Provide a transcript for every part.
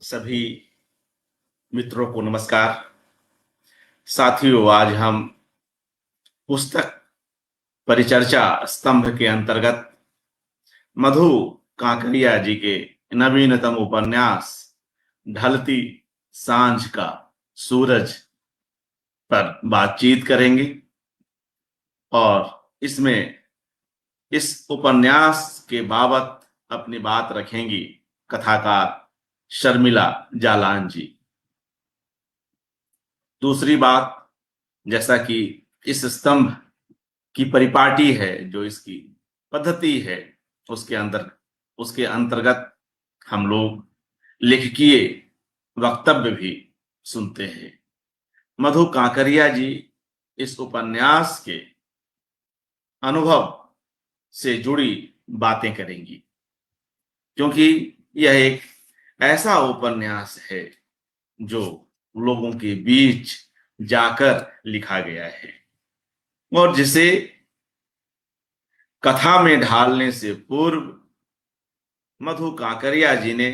सभी मित्रों को नमस्कार। साथियों, आज हम पुस्तक परिचर्चा स्तंभ के अंतर्गत मधु कांकरिया जी के नवीनतम उपन्यास ढलती सांझ का सूरज पर बातचीत करेंगे और इसमें इस उपन्यास के बाबत अपनी बात रखेंगी कथाकार शर्मिला जालान जी। दूसरी बात, जैसा कि इस स्तंभ की परिपाटी है, जो इसकी पद्धति है, उसके अंतर्गत हम लोग लेखकीय वक्तव्य भी सुनते हैं। मधु कांकरिया जी इस उपन्यास के अनुभव से जुड़ी बातें करेंगी, क्योंकि यह एक ऐसा उपन्यास है जो लोगों के बीच जाकर लिखा गया है और जिसे कथा में ढालने से पूर्व मधु कांकरिया जी ने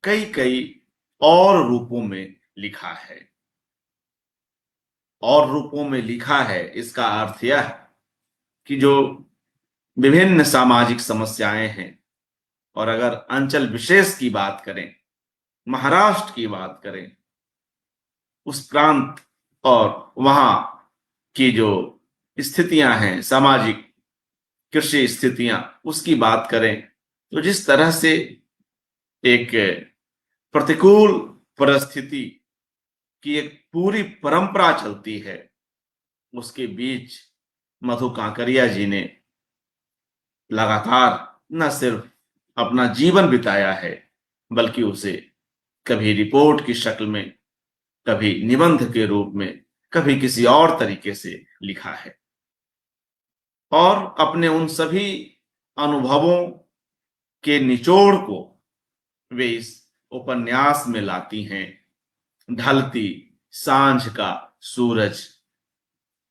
कई कई और रूपों में लिखा है। और रूपों में लिखा है, इसका अर्थ यह कि जो विभिन्न सामाजिक समस्याएं हैं, और अगर अंचल विशेष की बात करें, महाराष्ट्र की बात करें, उस प्रांत और वहां की जो स्थितियां हैं, सामाजिक कृषि स्थितियां, उसकी बात करें, तो जिस तरह से एक प्रतिकूल परिस्थिति की एक पूरी परंपरा चलती है, उसके बीच मधु कांकरिया जी ने लगातार न सिर्फ अपना जीवन बिताया है, बल्कि उसे कभी रिपोर्ट की शक्ल में, कभी निबंध के रूप में, कभी किसी और तरीके से लिखा है और अपने उन सभी अनुभवों के निचोड़ को वे इस उपन्यास में लाती हैं। ढलती सांझ का सूरज।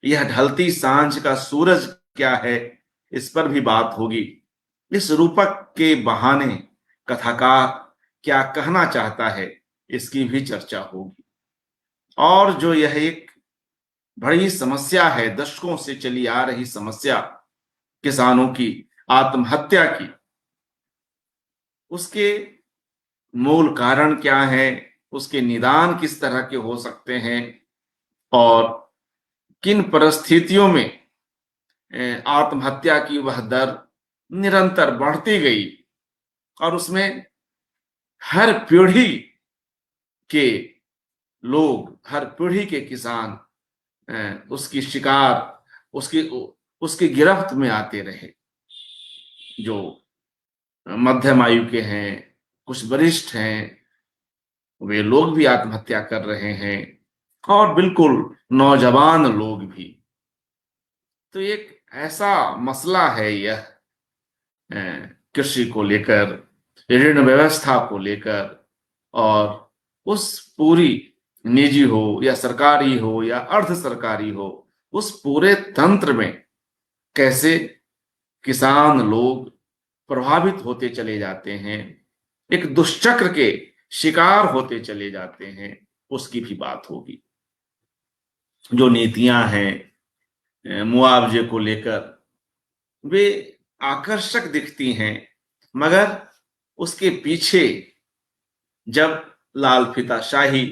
यह ढलती सांझ का सूरज क्या है, इस पर भी बात होगी। इस रूपक के बहाने कथाकार क्या कहना चाहता है, इसकी भी चर्चा होगी। और जो यह एक बड़ी समस्या है, दशकों से चली आ रही समस्या, किसानों की आत्महत्या की, उसके मूल कारण क्या है, उसके निदान किस तरह के हो सकते हैं और किन परिस्थितियों में आत्महत्या की वह दर निरंतर बढ़ती गई और उसमें हर पीढ़ी के लोग, हर पीढ़ी के किसान उसकी शिकार, उसकी गिरफ्त में आते रहे। जो मध्यम आयु के हैं, कुछ वरिष्ठ हैं, वे लोग भी आत्महत्या कर रहे हैं और बिल्कुल नौजवान लोग भी। तो एक ऐसा मसला है यह कृषि को लेकर, ऋण व्यवस्था को लेकर, और उस पूरी निजी हो या सरकारी हो या अर्ध सरकारी हो, उस पूरे तंत्र में कैसे किसान लोग प्रभावित होते चले जाते हैं, एक दुष्चक्र के शिकार होते चले जाते हैं, उसकी भी बात होगी। जो नीतियां हैं मुआवजे को लेकर, वे आकर्षक दिखती हैं, मगर उसके पीछे जब लाल फीताशाही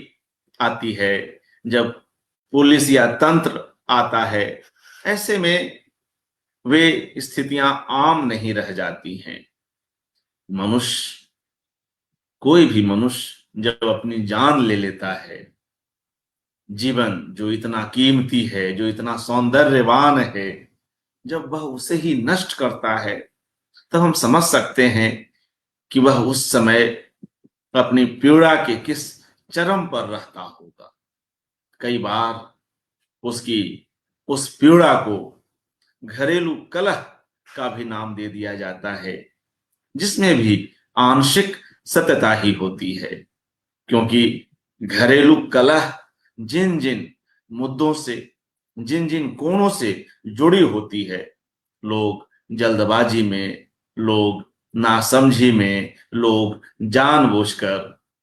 आती है, जब पुलिस या तंत्र आता है, ऐसे में वे स्थितियां आम नहीं रह जाती हैं। मनुष्य, कोई भी मनुष्य जब अपनी जान ले लेता है, जीवन जो इतना कीमती है, जो इतना सौंदर्यवान है, जब वह उसे ही नष्ट करता है, तब हम समझ सकते हैं कि वह उस समय अपनी पीड़ा के किस चरम पर रहता होगा। कई बार उसकी उस पीड़ा को घरेलू कलह का भी नाम दे दिया जाता है, जिसमें भी आंशिक सत्यता ही होती है, क्योंकि घरेलू कलह जिन जिन मुद्दों से, जिन जिन कोणों से जुड़ी होती है, लोग जल्दबाजी में, लोग नासमझी में, लोग जानबूझकर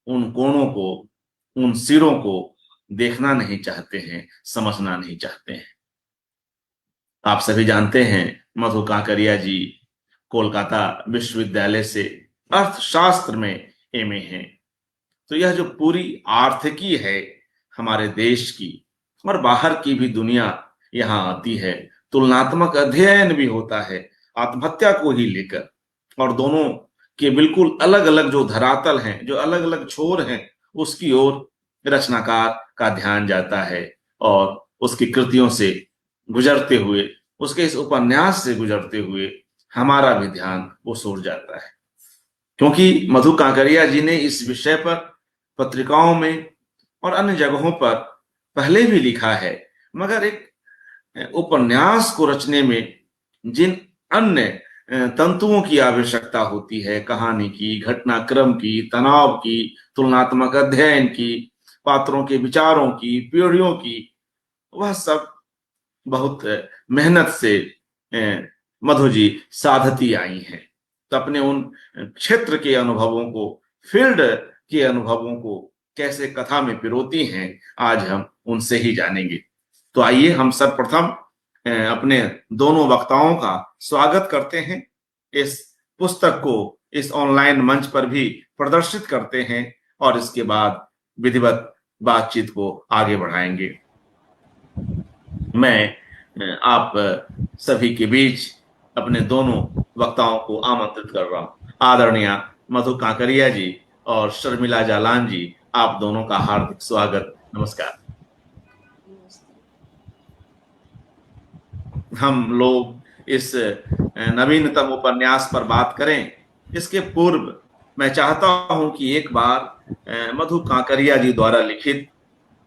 उन कोणों को, उन सिरों को देखना नहीं चाहते हैं, समझना नहीं चाहते हैं। आप सभी जानते हैं मधु काकरिया जी कोलकाता विश्वविद्यालय से अर्थशास्त्र में एमए हैं। तो यह जो पूरी आर्थिकी है हमारे देश की और बाहर की भी दुनिया यहाँ आती है, तुलनात्मक अध्ययन भी होता है आत्महत्या को ही लेकर, और दोनों के बिल्कुल अलग अलग जो धरातल हैं, जो अलग अलग छोर हैं, उसकी ओर रचनाकार का ध्यान जाता है और उसकी कृतियों से गुजरते हुए, उसके इस उपन्यास से गुजरते हुए हमारा भी ध्यान उस ओर जाता है। क्योंकि मधु काकरिया जी ने इस विषय पर पत्रिकाओं में और अन्य जगहों पर पहले भी लिखा है, मगर एक उपन्यास को रचने में जिन अन्य तंतुओं की आवश्यकता होती है, कहानी की, घटनाक्रम की, तनाव की, तुलनात्मक अध्ययन की, पात्रों के विचारों की, पीढ़ियों की, वह सब बहुत मेहनत से मधु जी साधती आई हैं। तो अपने उन क्षेत्र के अनुभवों को, फील्ड के अनुभवों को कैसे कथा में पिरोती हैं, आज हम उनसे ही जानेंगे। तो आइए हम सर्वप्रथम अपने दोनों वक्ताओं का स्वागत करते हैं, इस पुस्तक को इस ऑनलाइन मंच पर भी प्रदर्शित करते हैं और इसके बाद विधिवत बातचीत को आगे बढ़ाएंगे। मैं आप सभी के बीच अपने दोनों वक्ताओं को आमंत्रित कर रहा हूं। आदरणीय मधु काकरिया जी और शर्मिला जालान जी, आप दोनों का हार्दिक स्वागत, नमस्कार। हम लोग इस नवीनतम उपन्यास पर बात करें, इसके पूर्व मैं चाहता हूं कि एक बार मधु काकरिया जी द्वारा लिखित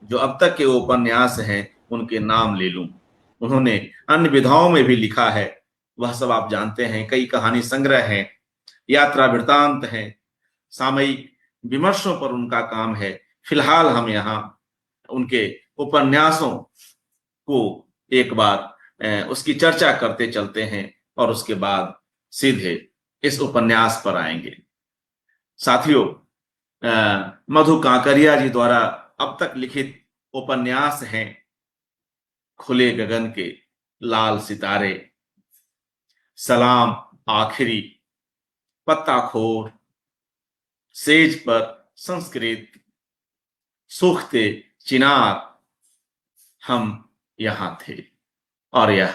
जो अब तक के उपन्यास हैं उनके नाम ले लूं। उन्होंने अन्य विधाओं में भी लिखा है, वह सब आप जानते हैं। कई कहानी संग्रह हैं, यात्रा वृतांत हैं, सामयिक विमर्शों पर उनका काम है। फिलहाल हम यहाँ उनके उपन्यासों को एक बार उसकी चर्चा करते चलते हैं और उसके बाद सीधे इस उपन्यास पर आएंगे। साथियों, मधु काकरिया जी द्वारा अब तक लिखित उपन्यास हैं खुले गगन के लाल सितारे, सलाम आखिरी, पत्ताखोर, सेज पर संस्कृत, सूखते चिनार, हम यहां थे, और यह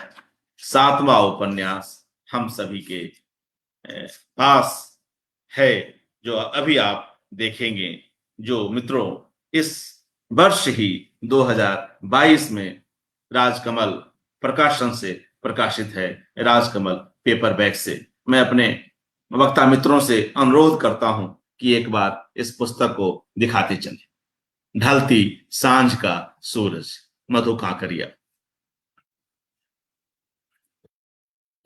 7वां उपन्यास हम सभी के पास है, जो अभी आप देखेंगे, जो मित्रों इस वर्ष ही 2022 में राजकमल प्रकाशन से प्रकाशित है, राजकमल पेपरबैक से। मैं अपने वक्ता मित्रों से अनुरोध करता हूं कि एक बार इस पुस्तक को दिखाते चले। ढलती सांझ का सूरज, मधु काकरिया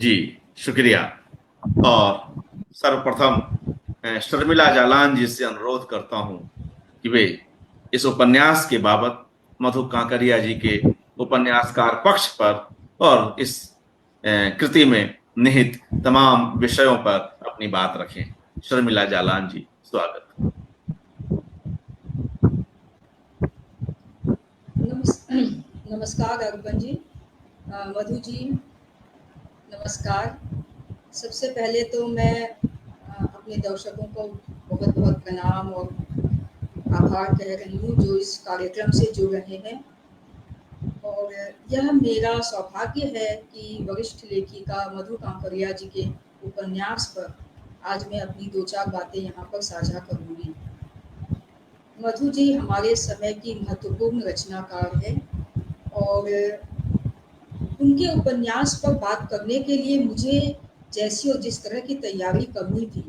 जी, शुक्रिया। और सर्वप्रथम शर्मिला जालान जी से अनुरोध करता हूं कि वे इस उपन्यास के बाबत मधु काकरिया जी के उपन्यासकार पक्ष पर और इस कृति में निहित तमाम विषयों पर अपनी बात रखें। शर्मिला जालान जी, स्वागत। नमस्कार अर्पण जी, मधु जी नमस्कार। सबसे पहले तो मैं अपने दर्शकों को बहुत बहुत प्रणाम और आभार कह रही हूँ जो इस कार्यक्रम से जुड़ रहे हैं। और यह मेरा सौभाग्य है कि वरिष्ठ लेखिका मधु काकरिया जी के उपन्यास पर आज मैं अपनी दो चार बातें यहाँ पर साझा करूँगी। मधु जी हमारे समय की महत्वपूर्ण रचनाकार है और उनके उपन्यास पर बात करने के लिए मुझे जैसी और जिस तरह की तैयारी करनी थी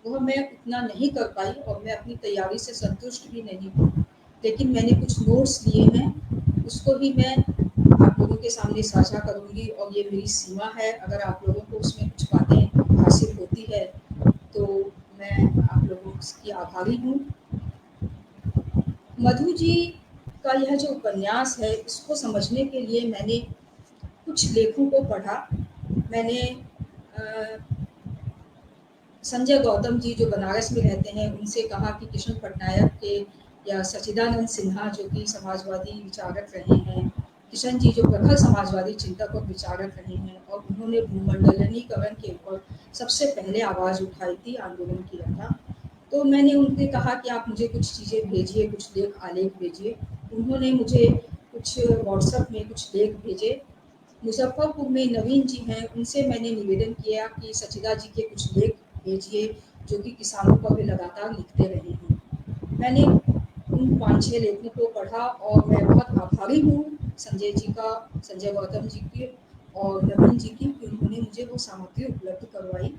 वह मैं उतना नहीं कर पाई और मैं अपनी तैयारी से संतुष्ट भी नहीं हूँ। लेकिन मैंने कुछ नोट्स लिए हैं, उसको भी मैं आप लोगों के सामने साझा करूँगी और ये मेरी सीमा है। अगर आप लोगों को उसमें कुछ बातें हासिल होती है तो मैं आप लोगों की आभारी हूँ। मधु जी का यह जो उपन्यास है इसको समझने के लिए मैंने कुछ लेखों को पढ़ा। मैंने संजय गौतम जी जो बनारस में रहते हैं उनसे कहा कि किशन पटनायक के या सच्चिदानंद सिन्हा जो कि समाजवादी विचारक रहे हैं, किशन जी जो प्रखर समाजवादी चिंतक और विचारक रहे हैं और उन्होंने भूमंडलीकरण के ऊपर सबसे पहले आवाज़ उठाई थी, आंदोलन किया था। तो मैंने उनसे कहा कि आप मुझे कुछ चीज़ें भेजिए, कुछ लेख आलेख भेजिए। उन्होंने मुझे कुछ व्हाट्सएप में कुछ लेख भेजे। मुजफ्फरपुर में नवीन जी हैं, उनसे मैंने निवेदन किया कि सचिदा जी के कुछ लेख भेजिए जो कि किसानों पर वे लगातार लिखते रहे हैं। मैंने उन 5-6 लेखों को पढ़ा और मैं बहुत आभारी हूँ संजय जी का, संजय गौतम जी की और नवीन जी की कि उन्होंने मुझे वो सामग्री उपलब्ध करवाई।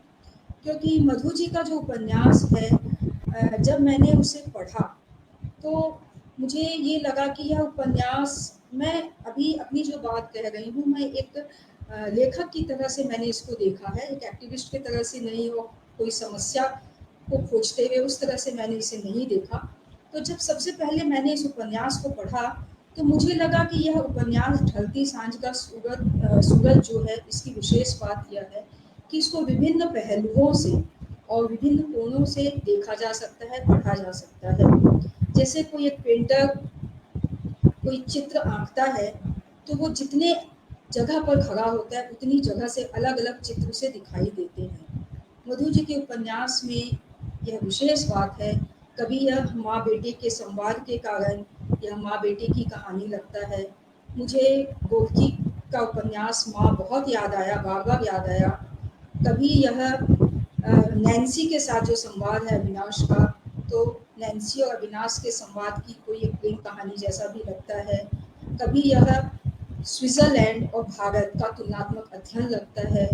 क्योंकि मधु जी का जो उपन्यास है, जब मैंने उसे पढ़ा तो मुझे ये लगा कि यह उपन्यास, मैं अभी अपनी जो बात कह रही हूँ, मैं एक लेखक की तरह से मैंने इसको देखा है, एक एक्टिविस्ट की तरह से नहीं, हो कोई समस्या को खोजते हुए उस तरह से मैंने इसे नहीं देखा। तो जब सबसे पहले मैंने इस उपन्यास को पढ़ा तो मुझे लगा कि यह उपन्यास ढलती सांझ का सूरज जो है, इसकी विशेष बात यह है कि इसको विभिन्न पहलुओं से और विभिन्न कोणों से देखा जा सकता है, पढ़ा जा सकता है। जैसे कोई एक पेंटर कोई चित्र आंकता है तो वो जितने जगह पर खड़ा होता है उतनी जगह से अलग अलग चित्र उसे दिखाई देते हैं। मधु जी के उपन्यास में यह विशेष बात है। कभी यह माँ बेटे के संवाद के कारण यह माँ बेटे की कहानी लगता है। मुझे गोपची का उपन्यास माँ बहुत याद आया, बार बार याद आया। कभी यह नैन्सी के साथ जो संवाद है अविनाश का, तो नैन्सी और अविनाश के संवाद की कोई एक प्रेम कहानी जैसा भी लगता है। कभी यह स्विट्जरलैंड और भारत का तुलनात्मक अध्ययन लगता है।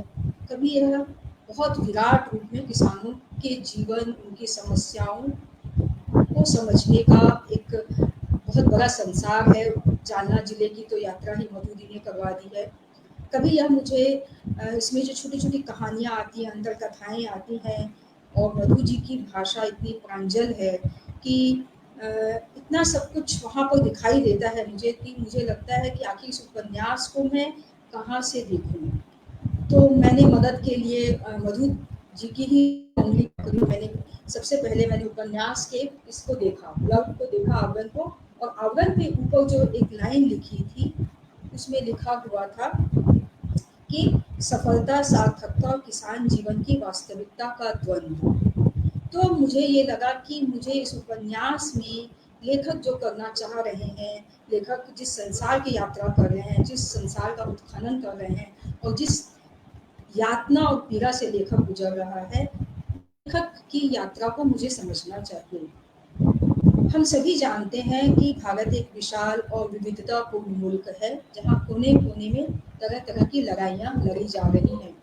कभी यह बहुत विराट रूप में किसानों के जीवन, उनकी समस्याओं को समझने का एक बहुत बड़ा संसार है। जालना जिले की तो यात्रा ही मधु जी ने करवा दी है। कभी यह मुझे इसमें जो छोटी छोटी कहानियाँ आती हैं, अंदर कथाएँ आती हैं और मधु जी की भाषा इतनी प्रांजल है कि इतना सब कुछ वहाँ पर दिखाई देता है मुझे कि मुझे लगता है कि आखिर इस उपन्यास को मैं कहाँ से देखूँ। तो मैंने मदद के लिए मधु जी की ही उंगली पकड़ी। मैंने सबसे पहले मैंने उपन्यास के इसको देखा, ब्लॉग को देखा, आवरण को, और आवरण पे ऊपर जो एक लाइन लिखी थी उसमें लिखा हुआ था कि सफलता, सार्थकता और किसान जीवन की वास्तविकता का द्वंद्व। तो मुझे ये लगा कि मुझे इस उपन्यास में लेखक जो करना चाह रहे हैं, लेखक जिस संसार की यात्रा कर रहे हैं, जिस संसार का उत्खनन कर रहे हैं और जिस यातना और पीड़ा से लेखक गुजर रहा है, लेखक की यात्रा को मुझे समझना चाहिए। हम सभी जानते हैं कि भारत एक विशाल और विविधतापूर्ण मुल्क है जहाँ कोने कोने में तरह तरह की लड़ाइयाँ लड़ी जा रही हैं।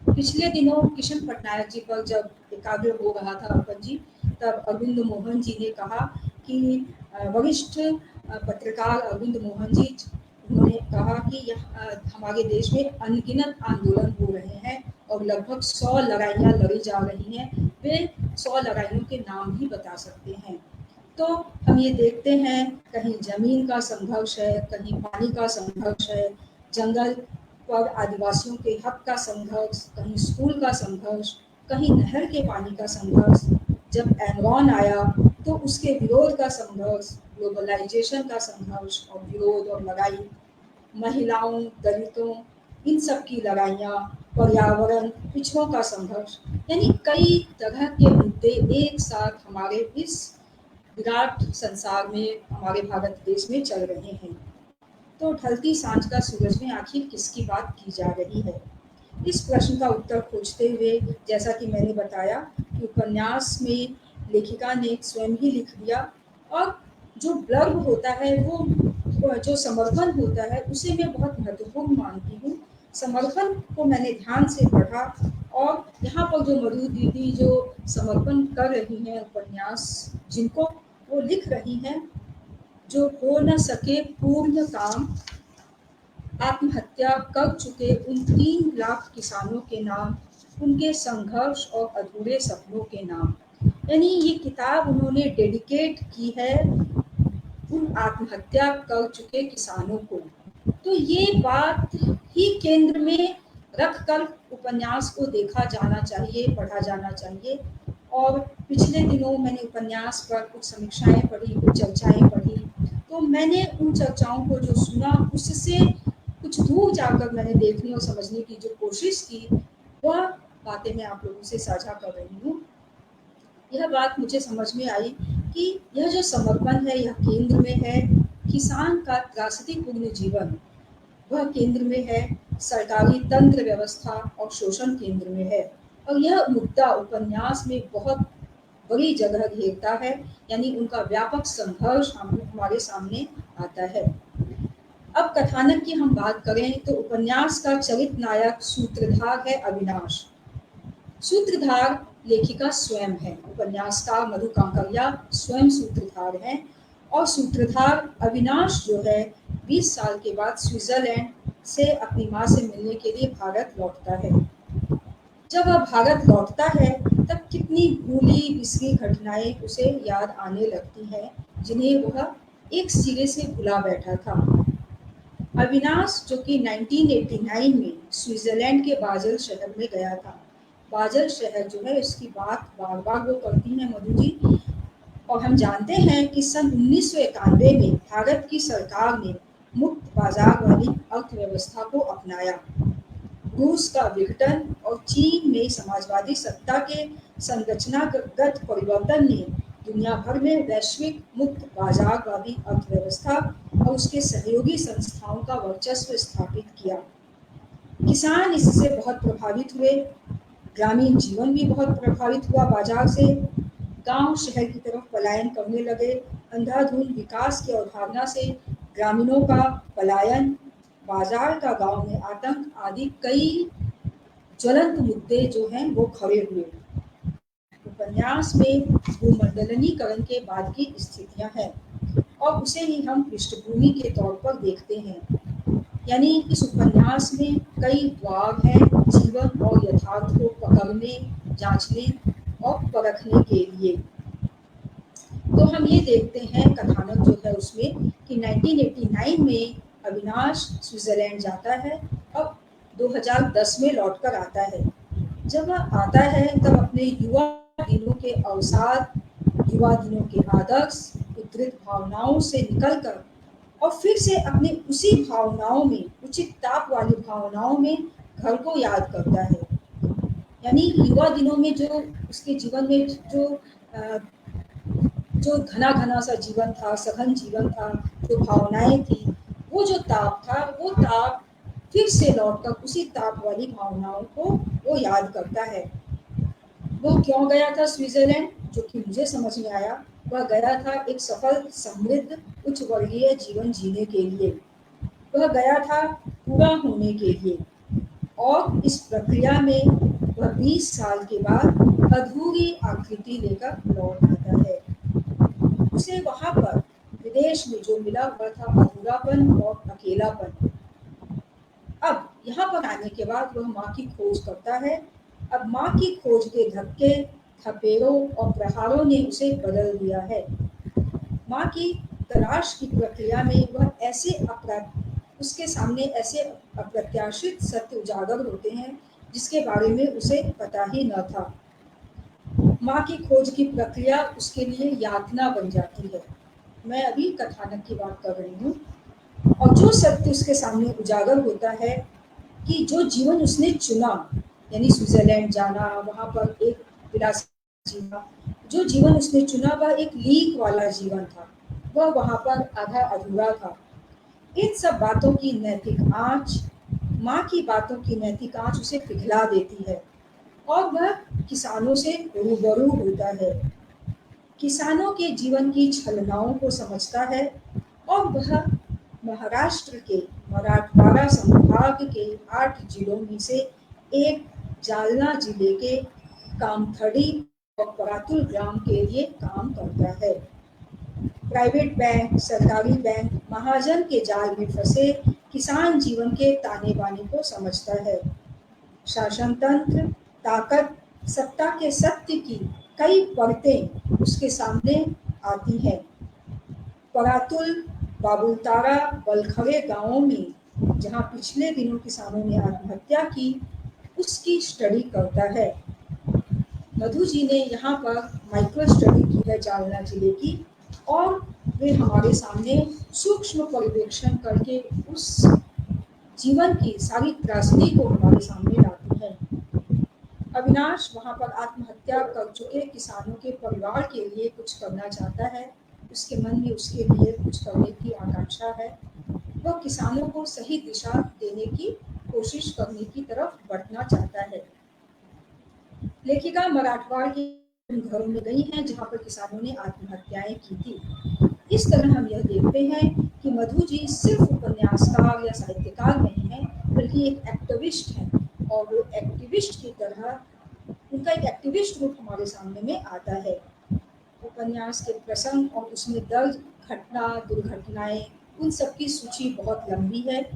पिछले दिनों किशन पटनायक जी पर जब एकाग्र हो रहा था अर्पण जी, तब अरविंद मोहन जी ने कहा कि वरिष्ठ पत्रकार अरविंद मोहन जी, उन्होंने कहा कि हमारे देश में अनगिनत आंदोलन हो रहे हैं और लगभग 100 लड़ाइयाँ लड़ी जा रही हैं। वे 100 लड़ाइयों के नाम भी बता सकते हैं। तो हम ये देखते हैं, कहीं जमीन का संघर्ष है, कहीं पानी का संघर्ष है, जंगल पर आदिवासियों के हक का संघर्ष, कहीं स्कूल का संघर्ष, कहीं नहर के पानी का संघर्ष। जब एनरॉन आया तो उसके विरोध का संघर्ष, ग्लोबलाइजेशन का संघर्ष और विरोध और लड़ाई, महिलाओं, दलितों, इन सब की लड़ाइयाँ, पर्यावरण, पिछड़ों का संघर्ष, यानी कई तरह के मुद्दे एक साथ हमारे इस विराट संसार में, हमारे भारत देश में चल रहे हैं। तो ढलती सांझ का सूरज में आखिर किसकी बात की जा रही है? इस प्रश्न का उत्तर खोजते हुए, जैसा कि मैंने बताया कि उपन्यास में लेखिका ने स्वयं ही लिख दिया, और जो ब्लर्ब होता है, वो जो समर्थन होता है, उसे मैं बहुत महत्वपूर्ण मानती हूँ। समर्थन को मैंने ध्यान से पढ़ा और यहाँ पर जो मधु दीदी जो समर्पण कर रही हैं उपन्यास, जिनको वो लिख रही हैं, जो हो न सके पूर्ण काम, आत्महत्या कर चुके उन 3 लाख किसानों के नाम, उनके संघर्ष और अधूरे सपनों के नाम। यानी ये किताब उन्होंने डेडिकेट की है उन आत्महत्या कर चुके किसानों को। तो ये बात ही केंद्र में रखकर उपन्यास को देखा जाना चाहिए, पढ़ा जाना चाहिए। और पिछले दिनों मैंने उपन्यास पर कुछ समीक्षाएं पढ़ी, कुछ चर्चाएं पढ़ी, तो मैंने उन चर्चाओं को जो सुना उससे कुछ दूर जाकर मैंने देखने और समझने की जो कोशिश की, वह बातें मैं आप लोगों से साझा कर रही हूँ। यह बात मुझे समझ में आई कि यह जो समर्पण है यह केंद्र में है, किसान का त्रासदीपूर्ण जीवन वह केंद्र में है, सरकारी तंत्र व्यवस्था और शोषण केंद्र में है। और यह मुद्दा उपन्यास में बहुत बड़ी जगह घेरता है, यानी उनका व्यापक संघर्ष हमारे सामने आता है। अब कथानक की हम बात करें तो उपन्यास का चरित्र नायक सूत्रधार है अविनाश। सूत्रधार लेखिका स्वयं है, उपन्यासकार मधु कांकरिया स्वयं सूत्रधार हैं। और सूत्रधार अविनाश जो है 20 साल के बाद स्विट्जरलैंड से अपनी माँ से मिलने के लिए भारत लौटता है। जब वह भारत लौटता है तब कितनी भूली बिसरी घटनाएं उसे याद आने लगती हैं, जिन्हें वह एक सिरे से भुला बैठा था। अविनाश जो कि 1989 में स्विट्जरलैंड के बाजल शहर में गया था। बाजल शहर जो है इसकी बात बार बार वो करती हैं मधु जी। और हम जानते हैं कि सन 1991 में भारत की सरकार ने मुक्त बाजार वाली अर्थव्यवस्था को अपनाया। रूस का विघटन और चीन में समाजवादी सत्ता के संरचनागत परिवर्तन ने दुनिया भर में वैश्विक मुक्त बाजारवादी अर्थव्यवस्था और उसके सहयोगी संस्थाओं का वर्चस्व स्थापित किया। किसान इससे बहुत प्रभावित हुए, ग्रामीण जीवन भी बहुत प्रभावित हुआ बाजार से। गांव शहर की तरफ पलायन करने लगे। अंधाधुंध विकास की अवधारणा से ग्रामीणों का पलायन, बाजार का गांव में आतंक आदि कई ज्वलंत मुद्दे जो हैं वो खड़े हुए। उपन्यास में भूमंडलीकरण के बाद की स्थितियां हैं और उसे ही हम पृष्ठभूमि के तौर पर देखते हैं। यानी इस उपन्यास में कई द्वार हैं जीवन और यथार्थ को पकड़ने, जांचने और परखने के लिए। तो हम ये देखते हैं कथानक जो है उसमें कि 1989 में अविनाश स्विट्जरलैंड जाता है और 2010 में लौटकर आता है। जब वह आता है तब अपने युवा दिनों के अवसाद, युवा दिनों के आदर्श, उद्धृत भावनाओं से निकलकर और फिर से अपने उसी भावनाओं में, उचित ताप वाली भावनाओं में घर को याद करता है। यानी युवा दिनों में जो उसके जीवन में जो घना घना सा जीवन था, सघन जीवन था, जो भावनाएं थी, वो जो ताप था, वो ताप फिर से लौटकर उसी ताप वाली भावनाओं को वो याद करता है। वह क्यों गया था स्विट्जरलैंड, जो कि मुझे समझ में आया, वह गया था एक सफल, समृद्ध, उच्च वर्गीय जीवन जीने के लिए। वह गया था पूरा होने के लिए। और इस प्रक्रिया में वह 20 साल के बाद अधूरी आकृति लेकर लौट आता है। उसे वहां पर विदेश में जो मिला हुआ था अधूरापन और अकेलापन। अब यहाँ पर आने के बाद वह माँ की खोज करता है। अब माँ की खोज के धक्के, थपेड़ों और प्रहारों ने उसे बदल दिया है। माँ की तलाश की प्रक्रिया में वह उसके सामने ऐसे अप्रत्याशित सत्य उजागर होते हैं जिसके बारे में उसे पता ही न था। माँ की खोज की प्रक्रिया उसके लिए यातना बन जाती है। मैं अभी कथानक की बात कर रही हूँ। और जो सत्य उसके सामने उजागर होता है कि जो जीवन उसने चुना, यानी स्विट्जरलैंड जाना, वहाँ पर एक विलासी जीना, जो जीवन उसने चुना वह एक लीक वाला जीवन था, वह वहाँ पर आधा अधूरा था। इन सब बातों की नैतिक आंच, माँ की बातों की नैतिक आंच उसे पिघला देती है और वह किसानों से रूबरू होता है, किसानों के जीवन की छलनाओं को समझता है। और वह महाराष्ट्र के मराठवाड़ा संभाग के 8 जिलों में से एक जालना जिले के कामथड़ी और परातुल ग्राम के लिए काम करता है। प्राइवेट बैंक, सरकारी बैंक, महाजन के जाल में फंसे किसान जीवन के ताने बाने को समझता है। शासन तंत्र, ताकत, सत्ता के सत्य की कई परतें उसके सामने आती हैं। परातुल, बाबुलतारा, बलखड़े गांवों में जहां पिछले दिनों किसानों ने आत्महत्या की, उसकी स्टडी करता है। मधु जी ने यहाँ पर माइक्रो स्टडी की है जालना जिले की, और वे हमारे सामने सूक्ष्म पर्यवेक्षण करके उस जीवन की सारी त्रासदी को हमारे सामने लाती है। अविनाश वहाँ पर आत्महत्या कर चुके किसानों के परिवार के लिए कुछ करना चाहता है। उसके मन में उसके लिए कुछ करने की आकांक्षा है। वह किसानों को सही दिशा देने की कोशिश करने की तरफ बढ़ना चाहता है। लेखिका मराठवाड़ के घरों में गई हैं जहाँ पर किसानों ने आत्महत्याएं की थी। इस तरह हम यह देखते हैं कि मधु जी सिर्फ उपन्यासकार या साहित्यकार नहीं है, बल्कि एक एक्टिविस्ट है, और वो एक्टिविस्ट की तरह उनका एक एक्टिविस्ट रूप हमारे सामने में आता है। उपन्यास के प्रसंग और उसमें दर्ज घटना, दुर्घटनाएं, उन सब की सूची बहुत लंबी है,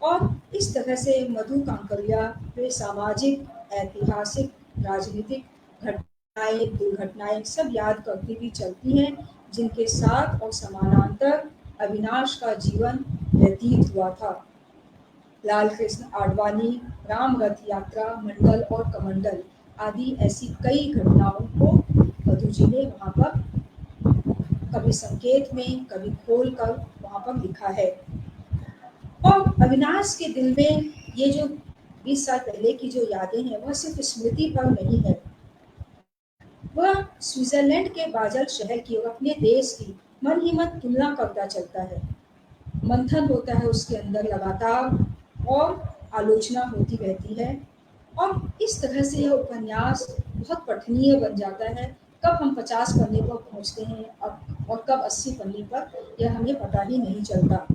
और इस तरह से मधु कांकरिया वे सामाजिक, ऐतिहासिक, राजनीतिक घटनाएं, दुर्घटनाएं सब याद करती हुई चलती हैं, जिनके साथ और समानांतर अविनाश का जीवन व्यतीत हुआ था। लाल कृष्ण आडवाणी, राम रथ यात्रा, मंडल और कमंडल आदि ऐसी कई घटनाओं को मधु जी ने वहाँ पर कभी संकेत में, कभी खोल कर वहाँ पर लिखा है। और अविनाश के दिल में ये जो 20 साल पहले की जो यादें हैं, वह सिर्फ स्मृति पर नहीं है, वह स्विट्जरलैंड के बाजल शहर की और अपने देश की मन ही मन तुलना करता चलता है। मंथन होता है उसके अंदर लगातार, और आलोचना होती रहती है, और इस तरह से यह उपन्यास बहुत पठनीय बन जाता है। कब हम 50 पन्ने पर पहुंचते हैं और कब 80 पन्ने पर, यह हमें पता ही नहीं चलता।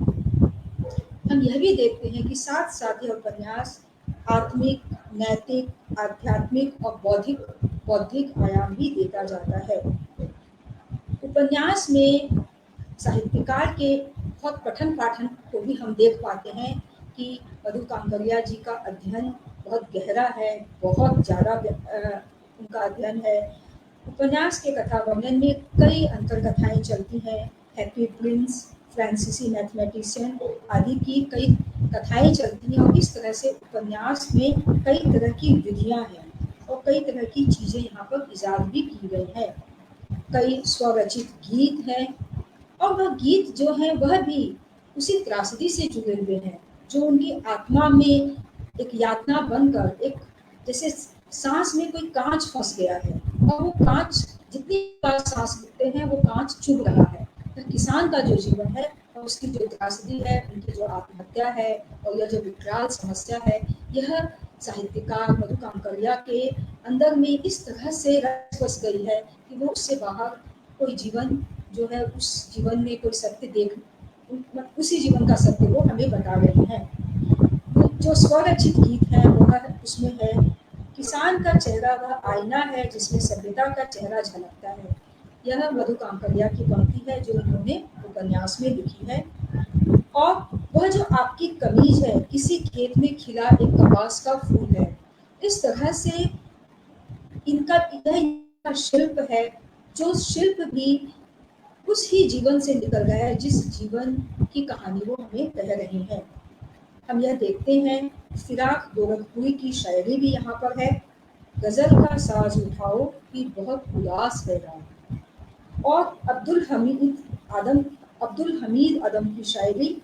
हम यह भी देखते हैं कि साथ साथ यह उपन्यास आत्मिक, नैतिक, आध्यात्मिक और बौद्धिक आयाम भी देता जाता है। उपन्यास में साहित्यकार के बहुत पठन पाठन को भी हम देख पाते हैं कि मधु कांकरिया जी का अध्ययन बहुत गहरा है, बहुत ज़्यादा उनका अध्ययन है। उपन्यास के कथा वर्णन में कई अंतर्कथाएं चलती हैं। हैप्पी प्रिंस, फ्रांसीसी मैथमेटिशियन आदि की कई कथाएं चलती हैं, और इस तरह से उपन्यास में कई तरह की विधियां हैं और कई तरह की चीज़ें यहाँ पर इजाद भी की गई हैं। कई स्वरचित गीत हैं, और वह गीत जो है वह भी उसी त्रासदी से जुड़े हुए हैं, जो उनकी आत्मा में एक यातना बनकर, एक जैसे सांस में कोई कांच फंस गया है, और वो कांच जितनी बार सांस लेते हैं वो कांच चुभ रहा है। तो किसान का जो जीवन है और उसकी जो त्रासदी है, उनकी जो आत्महत्या है और यह जो विकराल समस्या है, यह साहित्यकार मधु कांकरिया के अंदर में इस तरह से रच बस गई है कि वो उससे बाहर कोई जीवन जो है, उस जीवन में कोई सत्य देख, उसी जीवन का सत्य वो हमें बता रहे हैं। जो स्वरचित गीत है वह उसमें है, किसान का चेहरा वह आईना है जिसमें सभ्यता का चेहरा झलकता है। यह मधु कांकरिया की पंक्ति है जो इन्होंने उपन्यास में लिखी है। और वह जो आपकी कमीज है किसी खेत में खिला एक कपास का फूल है, इस तरह से इनका शिल्प है, जो शिल्प भी उस ही जीवन से निकल गया है जिस जीवन की कहानी वो हमें कह रही है। हम यह देखते हैं, फिराक गोरखपुरी की शायरी भी यहाँ पर है। गजल का साज उठाओ कि बहुत उदास है रात। और अब्दुल हमीद आदम की शायरी,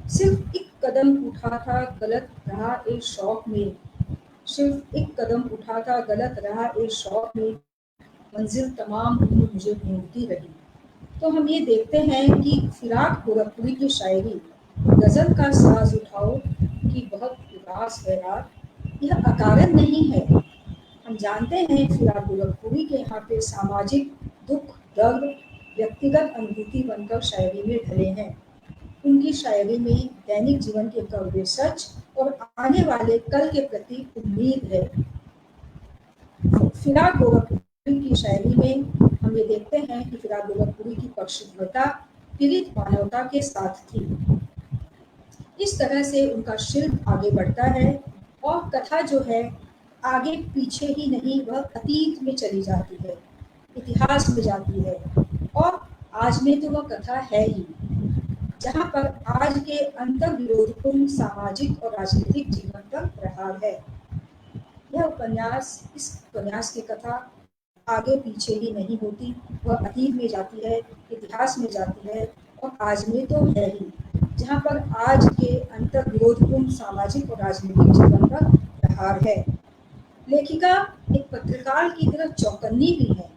सिर्फ एक कदम उठा था गलत रहा ए शौक में, सिर्फ एक कदम उठा था गलत रहा ए शौक में, मंजिल तमाम उम्र मुझे ढूंढती रही। तो हम ये देखते हैं कि फिराक गोरखपुरी की शायरी, गजल का साज उठाओ कि बहुत उदास है रात, यह अकारण नहीं है। हम जानते हैं फिराक गोरखपुरी के यहाँ पे सामाजिक दुख, दर्द, व्यक्तिगत अनुभूति बनकर शायरी में ढले हैं। उनकी शायरी में दैनिक जीवन के कड़वे सच और आने वाले कल के प्रति उम्मीद है। फिराक गोरखपुरी की शायरी में हम ये देखते हैं कि फिराक गोरखपुरी की पक्षधरता पीड़ित मानवता के साथ थी। इस तरह से उनका शिल्प आगे बढ़ता है, और कथा जो है आगे पीछे ही नहीं, वह अतीत में चली जाती है, इतिहास में जाती है, और आज में तो वह कथा है ही, जहाँ पर आज के अंतर विरोधपूर्ण सामाजिक और राजनीतिक जीवन पर प्रहार है। यह उपन्यास, इस उपन्यास की कथा आगे पीछे ही नहीं होती, वह अतीत में जाती है, इतिहास में जाती है और आज में तो है ही, जहाँ पर आज के अंतर्विरोधपूर्ण सामाजिक और राजनीतिक जीवन का प्रहार है। लेखिका एक पत्रकार की तरह चौकन्नी भी है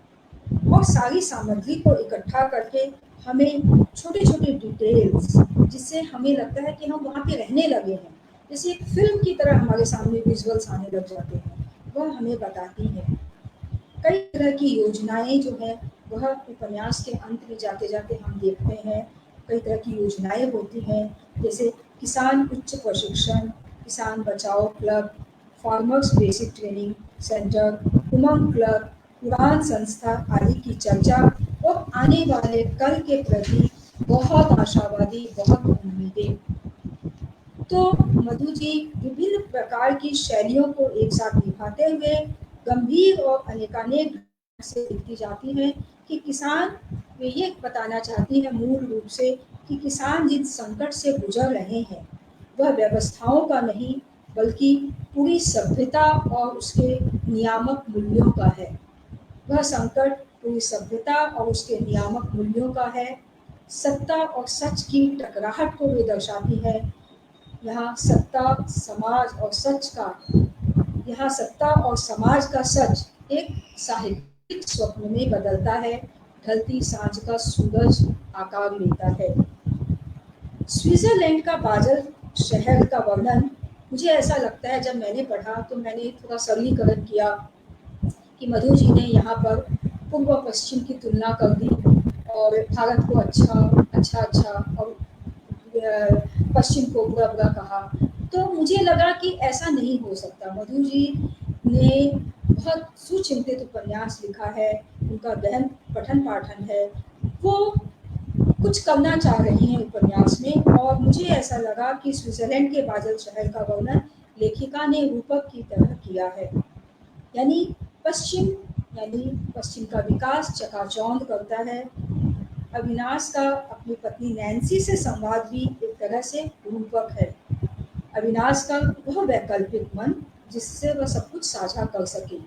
और सारी सामग्री को इकट्ठा करके हमें छोटे छोटे डिटेल्स, जिससे हमें लगता है कि हम वहाँ पे रहने लगे हैं, जैसे एक फिल्म की तरह हमारे सामने विजुअल्स आने लग जाते हैं, वह हमें बताती है। कई तरह की योजनाएं जो है वह उपन्यास के अंत में जाते जाते हम देखते हैं, कई तरह की योजनाएं होती हैं, जैसे किसान उच्च प्रशिक्षण, किसान बचाओ club, farmers basic training centre, Umang club, Udaan संस्था आदि की चर्चा और आने वाले कल के प्रति बहुत आशावादी, बहुत उम्मीदें। तो मधु जी विभिन्न प्रकार की शैलियों को एक साथ निभाते हुए गंभीर और अनेकानेक ढंग से लिखती जाती हैं कि किसान, वे ये बताना चाहती हैं मूल रूप से कि किसान जिन संकट से गुजर रहे हैं वह व्यवस्थाओं का नहीं, बल्कि पूरी सभ्यता और उसके नियामक मूल्यों का है। वह संकट पूरी सभ्यता और उसके नियामक मूल्यों का है। सत्ता और सच की टकराहट को वे दर्शाती है। यहाँ सत्ता समाज और सच का यहाँ सत्ता और समाज का सच एक साहित्यिक स्वप्न में बदलता है, ढलती सांझ का सूरज आकार लेता है। स्विट्जरलैंड का बाजल शहर का वर्णन, मुझे ऐसा लगता है जब मैंने पढ़ा तो मैंने थोड़ा सरलीकरण किया कि मधु जी ने यहाँ पर पूर्व पश्चिम की तुलना कर दी और भारत को अच्छा और पश्चिम को बुरा बुरा कहा। तो मुझे लगा कि ऐसा नहीं हो सकता। मधु जी ने बहुत सुचिंतित उपन्यास लिखा है, उनका गहन पठन पाठन है, वो कुछ करना चाह रही हैं उपन्यास में, और मुझे ऐसा लगा कि स्विट्जरलैंड के बाजल शहर का वर्णन लेखिका ने रूपक की तरह किया है। यानी पश्चिम पश्चिम का विकास चकाचौंध करता है। अविनाश का अपनी पत्नी नैन्सी से संवाद भी एक तरह से रूपक है। अविनाश का वह वैकल्पिक मन जिससे वह सब कुछ साझा कर सके,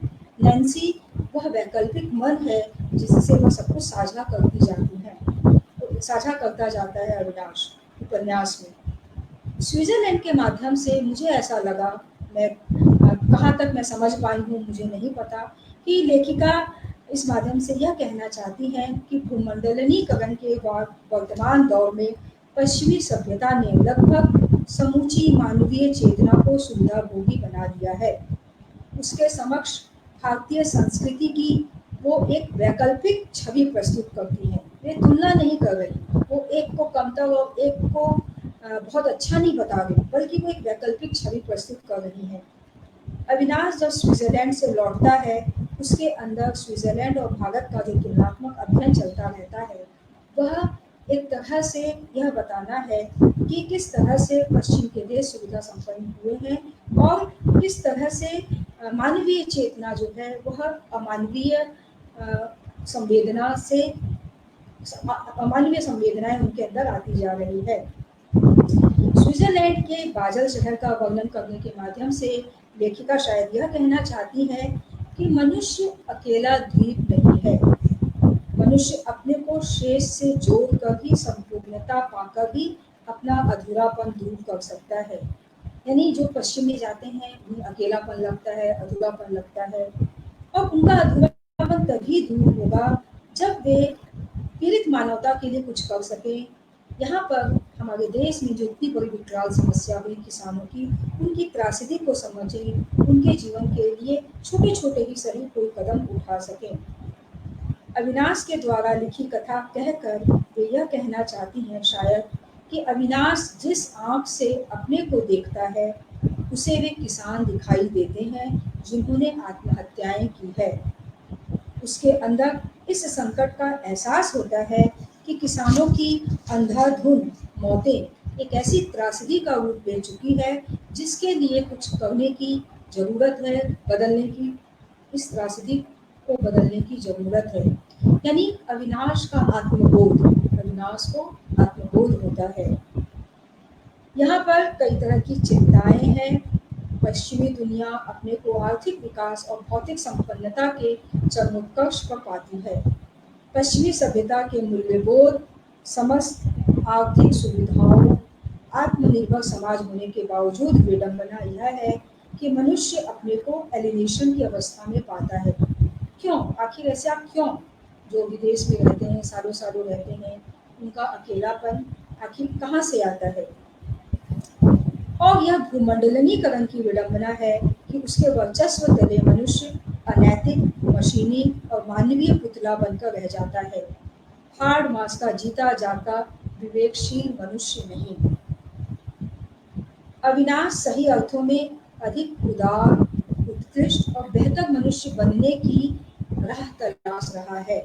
नैन्सी वह वैकल्पिक मन है जिससे वह सब कुछ साझा करती जाती है, साझा करता जाता है अविनाश उपन्यास में। स्विट्जरलैंड के माध्यम से मुझे ऐसा लगा, मैं कहाँ तक मैं समझ पाई हूँ मुझे नहीं पता, कि लेखिका इस माध्यम से यह कहना चाहती हैं कि भूमंडलीकरण के वर्तमान दौर में पश्चिमी सभ्यता ने लगभग समूची मानवीय चेतना को सुविधाभोगी बना दिया है। उसके समक्ष भारतीय संस्कृति की वो एक वैकल्पिक छवि प्रस्तुत करती है। वे तुलना नहीं कर रही, वो एक को कमतर और एक को बहुत अच्छा नहीं बता रही, बल्कि वो एक वैकल्पिक छवि प्रस्तुत कर रही है। अविनाश जब स्विट्जरलैंड से लौटता है, उसके अंदर स्विट्जरलैंड और भारत का जो तुलनात्मक अध्ययन चलता रहता है, वह एक तरह से यह बताना है कि किस तरह से पश्चिम के देश सुविधा संपन्न हुए हैं और किस तरह से मानवीय चेतना जो है वह अमानवीय संवेदना से अमानवीय संवेदनाएं उनके अंदर आती जा रही है। स्विट्जरलैंड के बाजल शहर का वर्णन करने के माध्यम से लेखिका शायद यह कहना चाहती है कि मनुष्य अकेला द्वीप नहीं है। मनुष्य अपने को शेष से जोड़कर ही संपूर्णता पाकर ही अपना अधूरापन दूर कर सकता है। यानी जो पश्चिम में जाते हैं उन्हें अकेलापन लगता है, अधूरापन लगता है, और उनका अधूरापन तभी दूर होगा जब वे पीड़ित मानवता के लिए कुछ कर सकें। यहाँ पर हमारे देश में जो इतनी बड़ी विकराल समस्या हुई किसानों की, उनकी त्रासदी को समझें, उनके जीवन के लिए छोटे छोटे ही सही कोई कदम उठा सकें। अविनाश के द्वारा लिखी कथा कहकर वे यह कहना चाहती हैं शायद कि अविनाश जिस आँख से अपने को देखता है उसे वे किसान दिखाई देते हैं जिन्होंने आत्महत्याएं की है। उसके अंदर इस संकट का एहसास होता है कि किसानों की अंधाधुंध मौतें एक ऐसी त्रासदी का रूप ले चुकी है जिसके लिए कुछ करने की जरूरत है, बदलने की, इस त्रासदी को बदलने की जरूरत है। यानी अविनाश को आत्मबोध होता है। यहाँ पर कई तरह की चिंताएं हैं। पश्चिमी दुनिया अपने को आर्थिक विकास और भौतिक संपन्नता के चरमोत्कर्ष पर पाती है। पश्चिमी सभ्यता के मूल्यबोध, समस्त आर्थिक सुविधाओं, आत्मनिर्भर समाज होने के बावजूद विडंबना यह है कि मनुष्य अपने को एलिनेशन की अवस्था में पाता है। क्यों? आखिर ऐसा क्यों? जो विदेश में रहते हैं, सालों सालों रहते हैं, उनका अकेलापन आखिर कहाँ से आता है? और यह भूमंडलीकरण की विडंबना है कि उसके वर्चस्व तले मनुष्य अनैतिक, मशीनी और मानवीय पुतला बनकर रह जाता है। हाड़ मांस का जीता जागता विवेकशील मनुष्य नहीं। अविनाश सही अर्थों में अधिक उदार, उत्कृष्ट और बेहतर मनुष्य बनने की राह तलाश रहा है।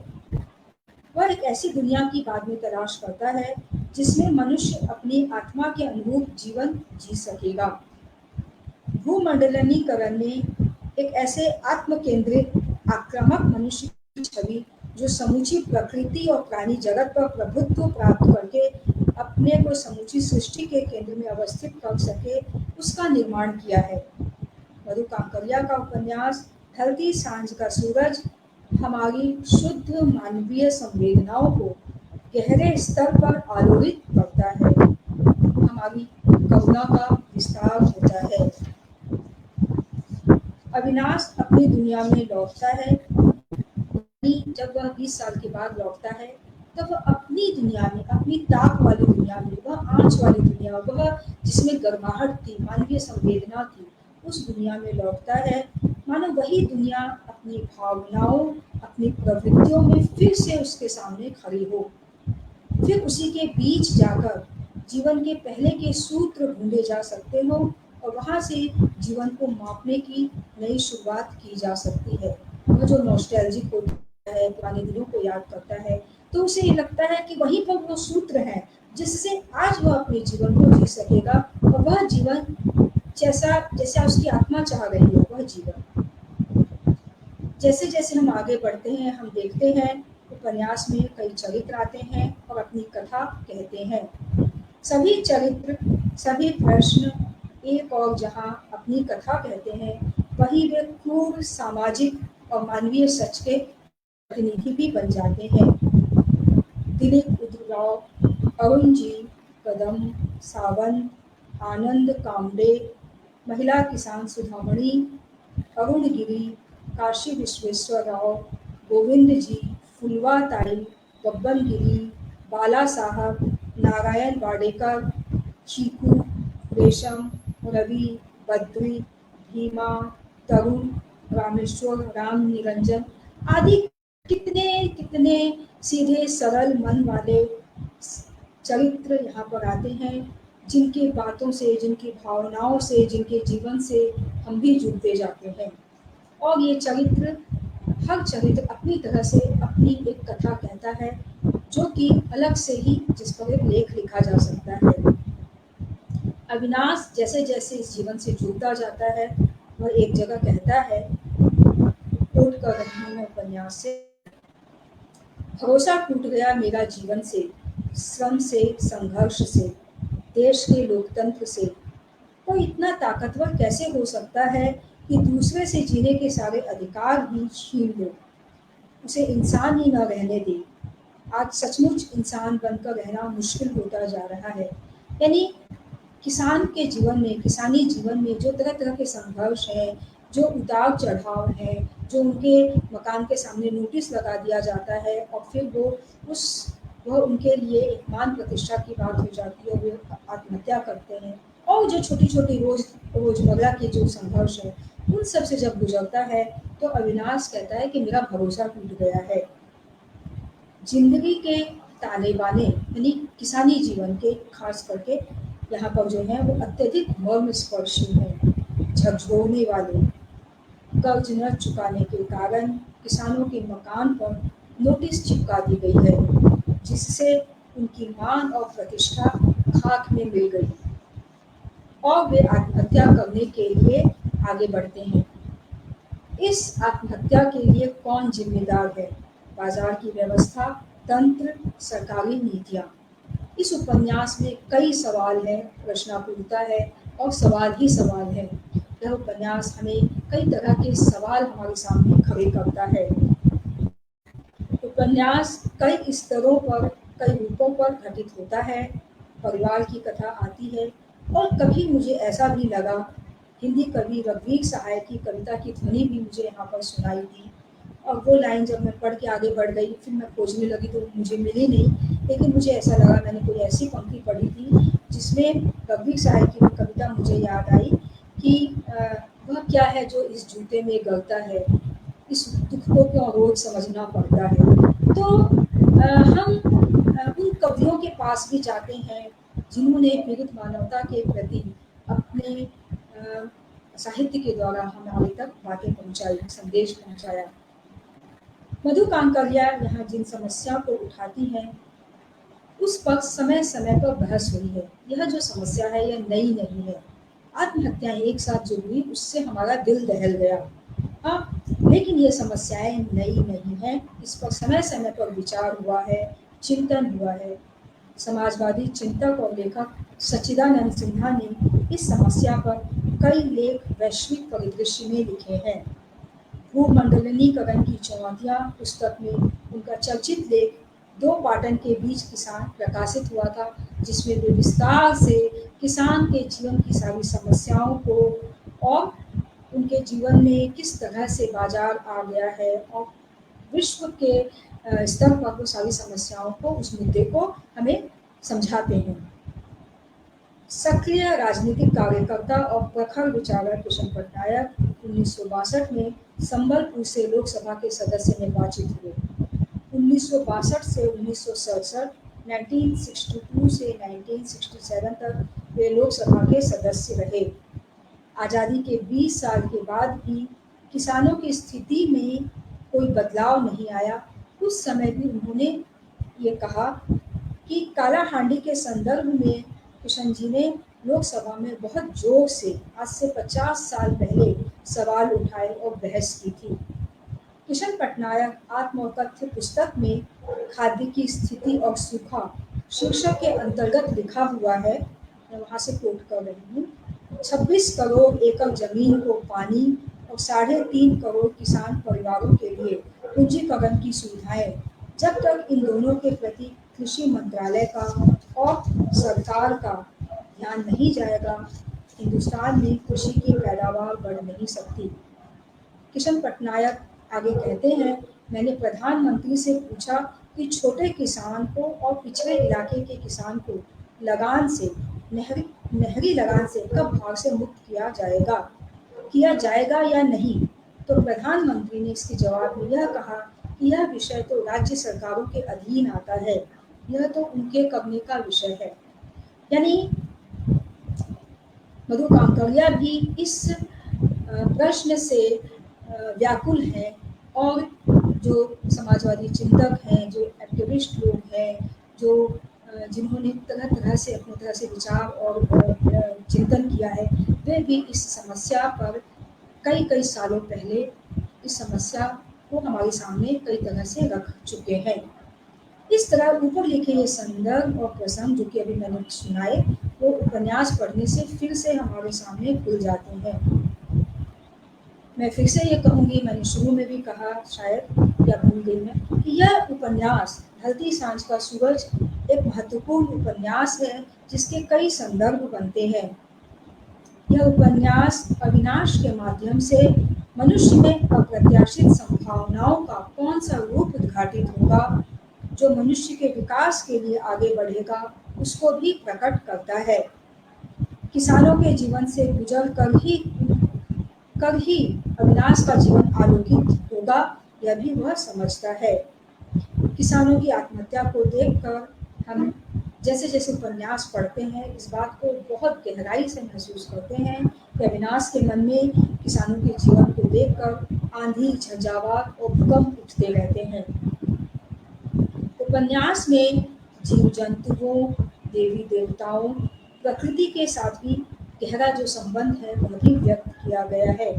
वह एक ऐसी दुनिया की बाद में तलाश करता है जिसमें मनुष्य अपनी आत्मा के अनुरूप जीवन जी सकेगा। भूमंडलीकरण ने एक ऐसे आत्मकेंद्रित, आक्रामक मनुष्य की छवि जो समूची प्रकृति और प्राणी जगत पर प्रभुत्व प्राप्त करके अपने को समूची सृष्टि के केंद्र में अवस्थित कर सके, उसका निर्माण किया है। मधु कांकरिया का उपन्यास ढलती सांझ का सूरज हमारी शुद्ध मानवीय संवेदनाओं को गहरे स्तर पर आलोड़ित करता है, हमारी करुणा का विस्तार होता है। अविनाश अपनी दुनिया में लौटता है। जब वह 20 साल के बाद लौटता है तब वह अपनी दुनिया में, अपनी ताक वाली दुनिया में, वह आंच वाली दुनिया, वह जिसमें गर्माहट थी, मानवीय संवेदना थी, उस दुनिया में लौटता है। मानो वही दुनिया अपनी भावनाओं, अपनी प्रवृत्तियों में फिर से उसके सामने खड़ी हो। फिर उसी के बीच जाकर जीवन के पहले के सूत्र ढूंढे जा सकते हो और वहां से जीवन को मापने की नई शुरुआत की जा सकती है। वह जो नॉस्टैल्जिक होता है, पुराने दिनों को याद करता है, तो उसे ये लगता है कि वहीं पर वो सूत्र है जिससे आज वह अपने जीवन को जी सकेगा और वह जीवन जैसा उसकी आत्मा चाह रही है, वह जीवन। जैसे जैसे हम आगे बढ़ते हैं, हम देखते हैं उपन्यास में कई चरित्र आते हैं और अपनी कथा कहते हैं। सभी चरित्र, सभी प्रश्न एक और जहां अपनी कथा कहते हैं, वही वे क्रूर सामाजिक और मानवीय सच के प्रतिनिधि भी बन जाते हैं। दिलीप उदराव, अरुण जी कदम, सावंत, आनंद कामडे, महिला किसान सुधामणि, अरुण गिरी, काशी विश्वेश्वर राव, गोविंद जी, फुलवा ताई, गब्बन गिरी, बाला साहब, नारायण वाडेकर, चीकू, रेशम, रवि, बद्री, भीमा, तरुण, रामेश्वर, राम निरंजन आदि कितने कितने सीधे सरल मन वाले चरित्र यहाँ पर आते हैं, जिनकी बातों से, जिनकी भावनाओं से, जिनके जीवन से हम भी जुड़ते जाते हैं। और ये चरित्र, हर चरित्र अपनी तरह से अपनी एक कथा कहता है, जो कि अलग से ही जिस पर एक लेख लिखा जा सकता है। अविनाश जैसे जैसे इस जीवन से जुड़ता जाता है, वह एक जगह कहता है, कोट कर रही हूँ मैं उपन्यास से, भरोसा टूट गया मेरा जीवन से, श्रम से, संघर्ष से, देश के लोकतंत्र से। कोई इतना ताकतवर कैसे हो सकता है कि दूसरे से जीने के सारे अधिकार ही छीन ले, उसे इंसान ही न रहने दे। आज सचमुच इंसान बनकर रहना मुश्किल होता जा रहा है। यानी किसान के जीवन में, किसानी जीवन में जो तरह तरह के संघर्ष है, जो उतार चढ़ाव है, जो उनके मकान के सामने नोटिस लगा दिया जाता है और फिर वह उनके लिए एक मान प्रतिष्ठा की बात हो जाती है, वे आत्महत्या करते हैं। और जो छोटी छोटी रोजमर्रा के जो संघर्ष है, उन सब से जब गुजरता है तो अविनाश कहता है कि मेरा भरोसा टूट गया है। जिंदगी के ताने बाने, यानी किसानी जीवन के खास करके यहाँ पर जो है वो अत्यधिक मर्मस्पर्शी है, झकझोरने वाले। कर्ज न चुकाने के कारण किसानों के मकान पर नोटिस चिपका दी गई है, जिससे उनकी मान और प्रतिष्ठा खाक में मिल गई और वे आत्महत्या करने के लिए आगे बढ़ते हैं। इस आत्महत्या के लिए कौन जिम्मेदार है? बाजार की व्यवस्था, तंत्र, सरकारी नीतियां। इस उपन्यास में कई सवाल हैं, प्रश्नापूर्ता है और सवाल ही सवाल है। यह उपन्यास हमें कई तरह के सवाल हमारे सामने खड़े करता है। उपन्यास कई स्तरों पर, कई रूपों पर घटित होता है। परिवार की कथा आती है और कभी मुझे ऐसा भी लगा हिंदी कवि रघुवीर सहाय की कविता की ध्वनि भी मुझे यहाँ पर सुनाई दी। और वो लाइन जब मैं पढ़ के आगे बढ़ गई, फिर मैं खोजने लगी तो मुझे मिली नहीं, लेकिन मुझे ऐसा लगा मैंने कोई ऐसी पंक्ति पढ़ी थी जिसमें रघुवीर सहाय की वो कविता मुझे याद आई कि वह क्या है जो इस जूते में गलता है, इस दुख को क्यों रोज समझना पड़ता है। तो हम उन कवियों के पास भी जाते हैं जिन्होंने पीड़ित मानवता के प्रति अपने साहित्य के द्वारा हमारे तक बातें पहुंचाई, संदेश पहुंचाया। मधु कांकरिया यहाँ जिन समस्या को उठाती हैं उस पर समय समय पर बहस हुई है। यह जो समस्या है यह नई नहीं है। आत्महत्याएं एक साथ जो हुई उससे हमारा दिल दहल गया। हाँ, लेकिन ये समस्याएं नई नहीं है, इस पर समय समय पर विचार हुआ है, चिंतन हुआ है। समाजवादी चिंतक और लेखक सच्चिदानंद सिन्हा ने इस समस्या पर कई लेख वैश्विक परिदृश्य में लिखे हैं। भूमंडलीकरण की चुनौतियां पुस्तक में उनका चर्चित लेख दो पाटन के बीच किसान प्रकाशित हुआ था, जिसमें वे विस्तार से किसान के जीवन की सारी समस्याओं को और उनके जीवन में किस तरह से बाजार आ गया है और विश्व के स्तर पर वो सारी समस्याओं को, उस मुद्दे को हमें समझाते हैं। सक्रिय राजनीतिक कार्यकर्ता और प्रखर विचारक किशन पटनायक 1962 में संबलपुर से लोकसभा के सदस्य निर्वाचित हुए। 1962 से 1967, 1962 से 1967 तक वे लोकसभा के सदस्य रहे। आज़ादी के 20 साल के बाद भी किसानों की स्थिति में कोई बदलाव नहीं आया। उस समय भी उन्होंने ये कहा कि काला हांडी के संदर्भ में किशन जी ने लोकसभा में बहुत जोर से आज से 50 साल पहले सवाल उठाए और बहस की थी। किशन पटनायक आत्म और तथ्य पुस्तक में खाद्य की स्थिति और सूखा शीर्षक के अंतर्गत लिखा हुआ है, मैं वहाँ से कोट कर रही हूँ। 26 करोड़ एकड़ जमीन को पानी और 3.5 करोड़ किसान परिवारों के लिए पूंजीकरण की सुविधाएं, जब तक इन दोनों के प्रति कृषि मंत्रालय का और सरकार का ध्यान नहीं जाएगा, हिंदुस्तान में कृषि की पैदावार बढ़ नहीं सकती। किशन पटनायक आगे कहते हैं, मैंने प्रधानमंत्री से पूछा कि छोटे किसान को और पिछड़े इलाके के किसान को लगान से, नहरी लगान से कब भाव से मुक्त किया जाएगा या नहीं। तो प्रधानमंत्री ने इसके जवाब में यह कहा कि यह विषय तो राज्य सरकारों के अधीन आता है, यह तो उनके करने का विषय है। यानी मधु कांकरिया भी इस प्रश्न से व्याकुल हैं और जो समाजवादी चिंतक हैं, जो एक्टिविस्ट लोग हैं, जो जिन्होंने तरह तरह से अपनी तरह से विचार और चिंतन किया है, वे भी इस समस्या पर कई सालों पहले इस समस्या को हमारे सामने कई तरह से रख चुके हैं। इस तरह ऊपर लिखे ये संदर्भ और प्रसंग जो कि अभी मैंने सुनाए, वो उपन्यास पढ़ने से फिर से हमारे सामने खुल जाते हैं। मैं फिर से ये कहूँगी, मैंने शुरू में भी कहा शायद या भूल गई मैं, कि यह उपन्यास ढलती सांझ का सूरज एक महत्वपूर्ण उपन्यास है जिसके कई संदर्भ बनते हैं। यह उपन्यास अविनाश के माध्यम से मनुष्य में अप्रत्याशित संभावनाओं का कौन सा रूप उद्घाटित होगा जो मनुष्य के विकास के लिए आगे बढ़ेगा, उसको भी प्रकट करता है। किसानों के जीवन से गुजर कर ही अविनाश का जीवन आलोकित होगा, यह भी वह समझता है। किसानों की आत्महत्या को देखकर हम जैसे जैसे उपन्यास पढ़ते हैं, इस बात को बहुत गहराई से महसूस करते हैं कि अविनाश के मन में किसानों के जीवन को देखकर आंधी, झंझावात और भूकंप उठते रहते हैं। उपन्यास में जीव जंतुओं, देवी देवताओं, प्रकृति के साथ भी गहरा जो संबंध है वह भी व्यक्त किया गया है।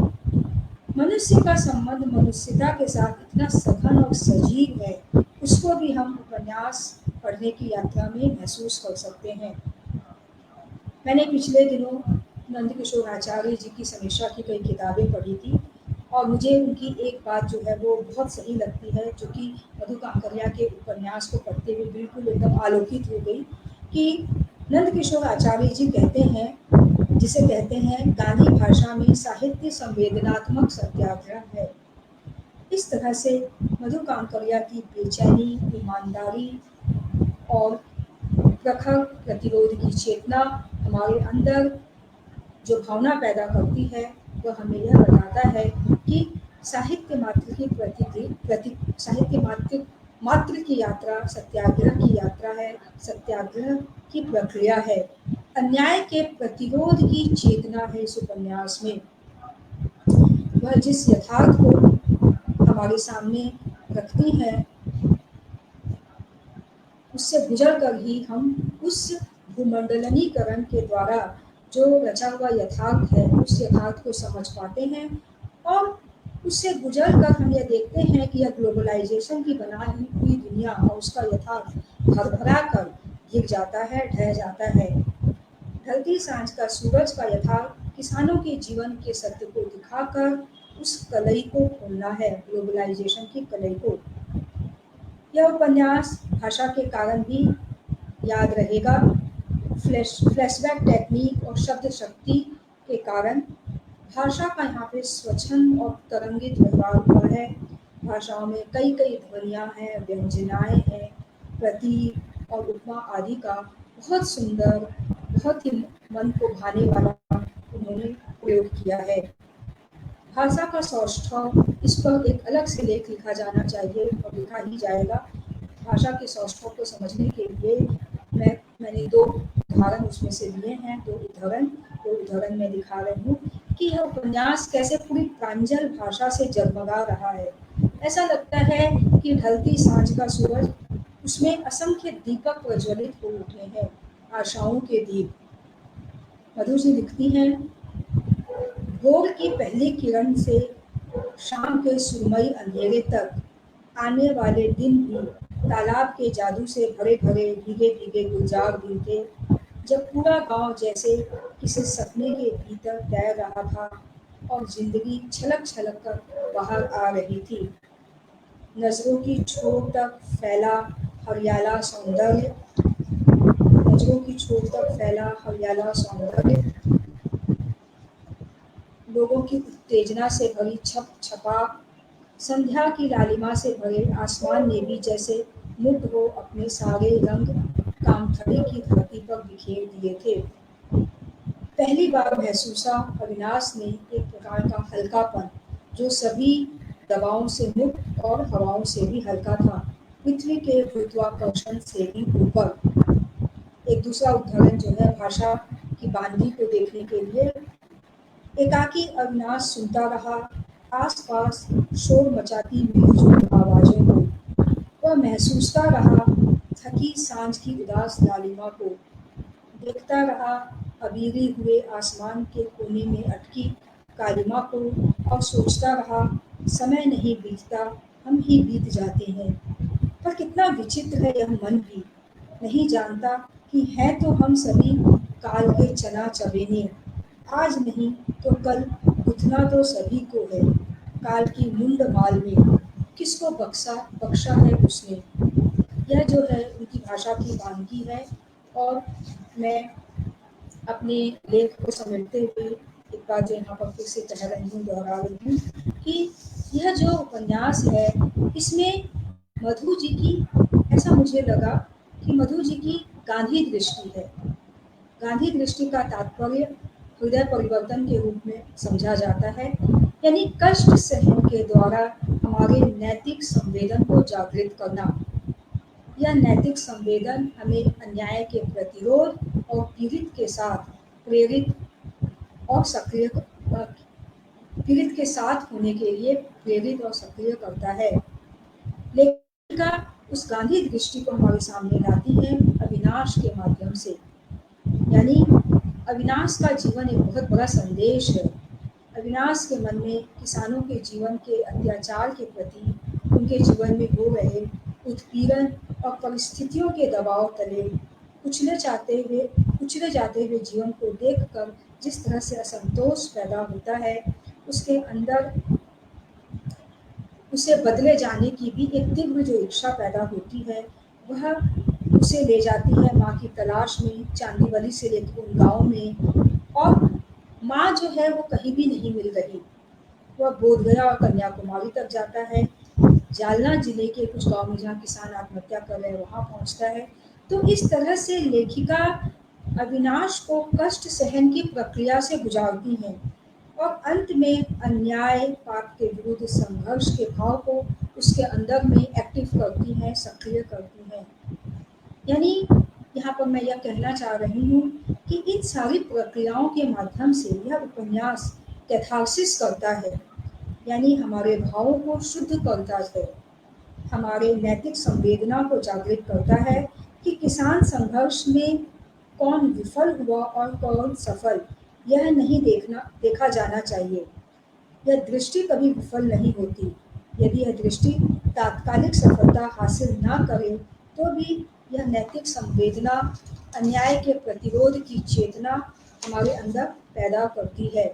मनुष्य का संबंध मनुष्यता के साथ इतना सघन और सजीव है, उसको भी हम उपन्यास पढ़ने की यात्रा में महसूस कर सकते हैं। मैंने पिछले दिनों नंदकिशोर आचार्य जी की समीक्षा की कई किताबें पढ़ी थी और मुझे उनकी एक बात जो है वो बहुत सही लगती है, जो कि मधु कांकरिया के उपन्यास को पढ़ते हुए बिल्कुल एकदम आलोकित हो गई, कि नंदकिशोर आचार्य जी कहते हैं, जिसे कहते हैं गांधी भाषा में साहित्य संवेदनात्मक सत्याग्रह है। इस तरह से मधु कांकरिया की बेचैनी, ईमानदारी और प्रखर प्रतिरोध की चेतना हमारे अंदर जो भावना पैदा करती है, वह हमें यह बताता है कि साहित्य मात्र की साहित्य मात्र की यात्रा सत्याग्रह की यात्रा है, सत्याग्रह की प्रक्रिया है, अन्याय के प्रतिरोध की चेतना है इस उपन्यास में। वह जिस यथार्थ को हमारे सामने रखती है, उससे गुजर कर ही हम उस भूमंडलीकरण के द्वारा जो रचा हुआ यथार्थ है, उस यथार्थ को समझ पाते हैं और उससे गुजर कर हम यह देखते हैं कि यह ग्लोबलाइजेशन की बनाई हुई दुनिया और उसका यथार्थ भरभरा कर गिर जाता है, ढह जाता है। ढलती सांझ का सूरज का यथार्थ किसानों के जीवन के सत्य को दिखाकर उस कलई को खोलना है, ग्लोबलाइजेशन की कलई को। यह उपन्यास भाषा के कारण भी याद रहेगा। फ्लैशबैक टेक्निक और शब्द शक्ति के कारण भाषा का यहाँ पे स्वच्छंद और तरंगित व्यवहार हुआ है। भाषाओं में कई कई ध्वनियाँ हैं, व्यंजनाएँ हैं, प्रतीक और उपमा आदि का बहुत सुंदर, बहुत ही मन को भाने वाला उन्होंने प्रयोग किया है। भाषा का सौष्ठव, इस पर एक अलग से लेख लिखा जाना चाहिए और लिखा ही जाएगा। भाषा के सौष्ठव को समझने के लिए मैंने दो उदाहरण उसमें से लिए हैं, दो उदाहरण मैं दिखा रही हूँ कि यह उपन्यास कैसे पूरी प्रांजल भाषा से जगमगा रहा है। ऐसा लगता है कि ढलती सांझ का सूरज, उसमें असंख्य दीपक प्रज्वलित हो उठे हैं, आशाओं के दीप। मधु जी लिखती हैं, भोर की पहली किरण से शाम के सुरमई अंधेरे तक आने वाले दिन भी तालाब के जादू से भरे भरे भीगे भीगे गुलजार दिन थे, जब पूरा गांव जैसे किसी सपने के भीतर तैर रहा था और जिंदगी छलक छलक कर बाहर आ रही थी। नजरों की छोर तक फैला हरियाला सौंदर्य, नजरों की छोर तक फैला हरियाला सौंदर्य, लोगों की उत्तेजना से भरी छप छपा, संध्या की लालिमा से भरे आसमान ने भी जैसे मुग्ध हो अपने सारे रंग कामथड़ी की धरती पर बिखेर दिए थे। पहली बार महसूसा अविनाश ने एक प्रकार का हल्कापन, जो सभी दबावों से मुक्त और हवाओं से भी हल्का था, पृथ्वी के गुरुत्वाकर्षण से भी ऊपर। एक दूसरा उदाहरण जो है भाषा की बानगी को देखने के लिए, एकाकी अविनाश सुनता रहा आसपास शोर मचाती मिलजुल आवाजों को। वह महसूसता रहा थकी सांझ की उदास लालिमा को, देखता रहा अबीरी हुए आसमान के कोने में अटकी कालिमा को और सोचता रहा समय नहीं बीतता, हम ही बीत जाते हैं। पर कितना विचित्र है यह मन भी, नहीं जानता कि है तो हम सभी काल के चना चबेने, आज नहीं तो कल गुथना तो सभी को है, काल की मुंड माल में किसको बख्शा है उसने। यह जो है उनकी भाषा की वानगी है। और मैं अपने लेख को समेटते हुए एक बार जो यहाँ पर फिर से कह रही हूँ, दोहरा रही हूँ कि यह जो उपन्यास है, इसमें मधु जी की, ऐसा मुझे लगा कि मधु जी की गांधी दृष्टि है। गांधी दृष्टि का तात्पर्य हृदय परिवर्तन के रूप में समझा जाता है, यानी कष्ट सहन के द्वारा हमारे नैतिक संवेदन को जागृत करना। यह नैतिक संवेदन हमें अन्याय के प्रतिरोध और पीड़ित के साथ प्रेरित और सक्रिय पीड़ित के साथ होने के लिए प्रेरित और सक्रिय करता है। लेखिका उस गांधी दृष्टि को हमारे सामने लाती है अविनाश के माध्यम से, यानी अविनाश का जीवन एक बहुत बड़ा संदेश है। अविनाश के मन में किसानों के जीवन के अत्याचार के प्रति, उनके जीवन में हो रहे उत्पीड़न और परिस्थितियों के दबाव तले कुचले कुचले जाते हुए जीवन को देखकर जिस तरह से असंतोष पैदा होता है, उसके अंदर उसे बदले जाने की भी एक तीव्र जो इच्छा पैदा होती है, वह उसे ले जाती है माँ की तलाश में, चांदीवली से लेकर उन गाँव में। और माँ जो है वो कहीं भी नहीं मिल रही। वह बोधगया और कन्याकुमारी तक जाता है, जालना जिले के कुछ गाँव में जहाँ किसान आत्महत्या कर रहे हैं वहाँ पहुँचता है। तो इस तरह से लेखिका अविनाश को कष्ट सहन की प्रक्रिया से गुजारती हैं और अंत में अन्याय, पाप के विरुद्ध संघर्ष के भाव को उसके अंदर में एक्टिव करती हैं, सक्रिय करती हैं। यानी यहाँ पर मैं यह कहना चाह रही हूँ कि इन सारी प्रक्रियाओं के माध्यम से यह उपन्यास कैथार्सिस करता है, यानी हमारे भावों को शुद्ध करता है, हमारे नैतिक संवेदना को जागृत करता है कि किसान संघर्ष में कौन विफल हुआ और कौन सफल, यह नहीं देखा जाना चाहिए। यह दृष्टि कभी विफल नहीं होती। यदि यह दृष्टि तात्कालिक सफलता हासिल ना करे तो भी यह नैतिक संवेदना, अन्याय के प्रतिरोध की चेतना हमारे अंदर पैदा करती है।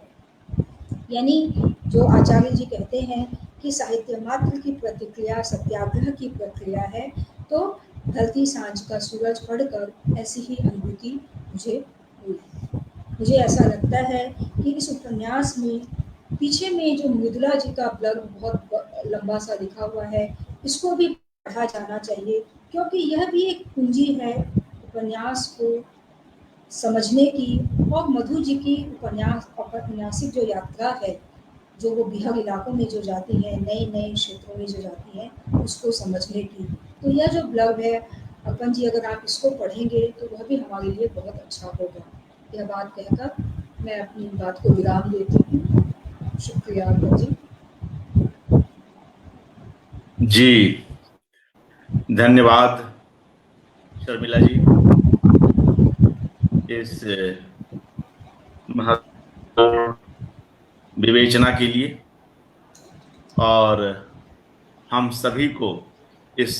यानी जो आचार्य जी कहते हैं कि साहित्य मात्र की प्रतिक्रिया सत्याग्रह की प्रक्रिया है, तो ढलती सांझ का सूरज पढ़कर ऐसी ही अनुभूति मुझे हुई। मुझे ऐसा लगता है कि इस उपन्यास में पीछे में जो मृदुला जी का ब्लर्ब बहुत लंबा सा लिखा हुआ है, इसको भी पढ़ा जाना चाहिए, क्योंकि यह भी एक कुंजी है उपन्यास को समझने की। और मधु जी की औपन्यासिक जो यात्रा है, जो वो बिहार इलाकों में जो जाती है, नए नए क्षेत्रों में जो जाती है, उसको समझने की। तो यह जो ब्लर्ब है, अपन जी अगर आप इसको पढ़ेंगे तो वह भी हमारे लिए बहुत अच्छा होगा। यह बात कहकर मैं अपनी बात को विराम देती हूँ। शुक्रिया आपका जी। जी, धन्यवाद शर्मिला जी इस महत्वपूर्ण विवेचना के लिए, और हम सभी को इस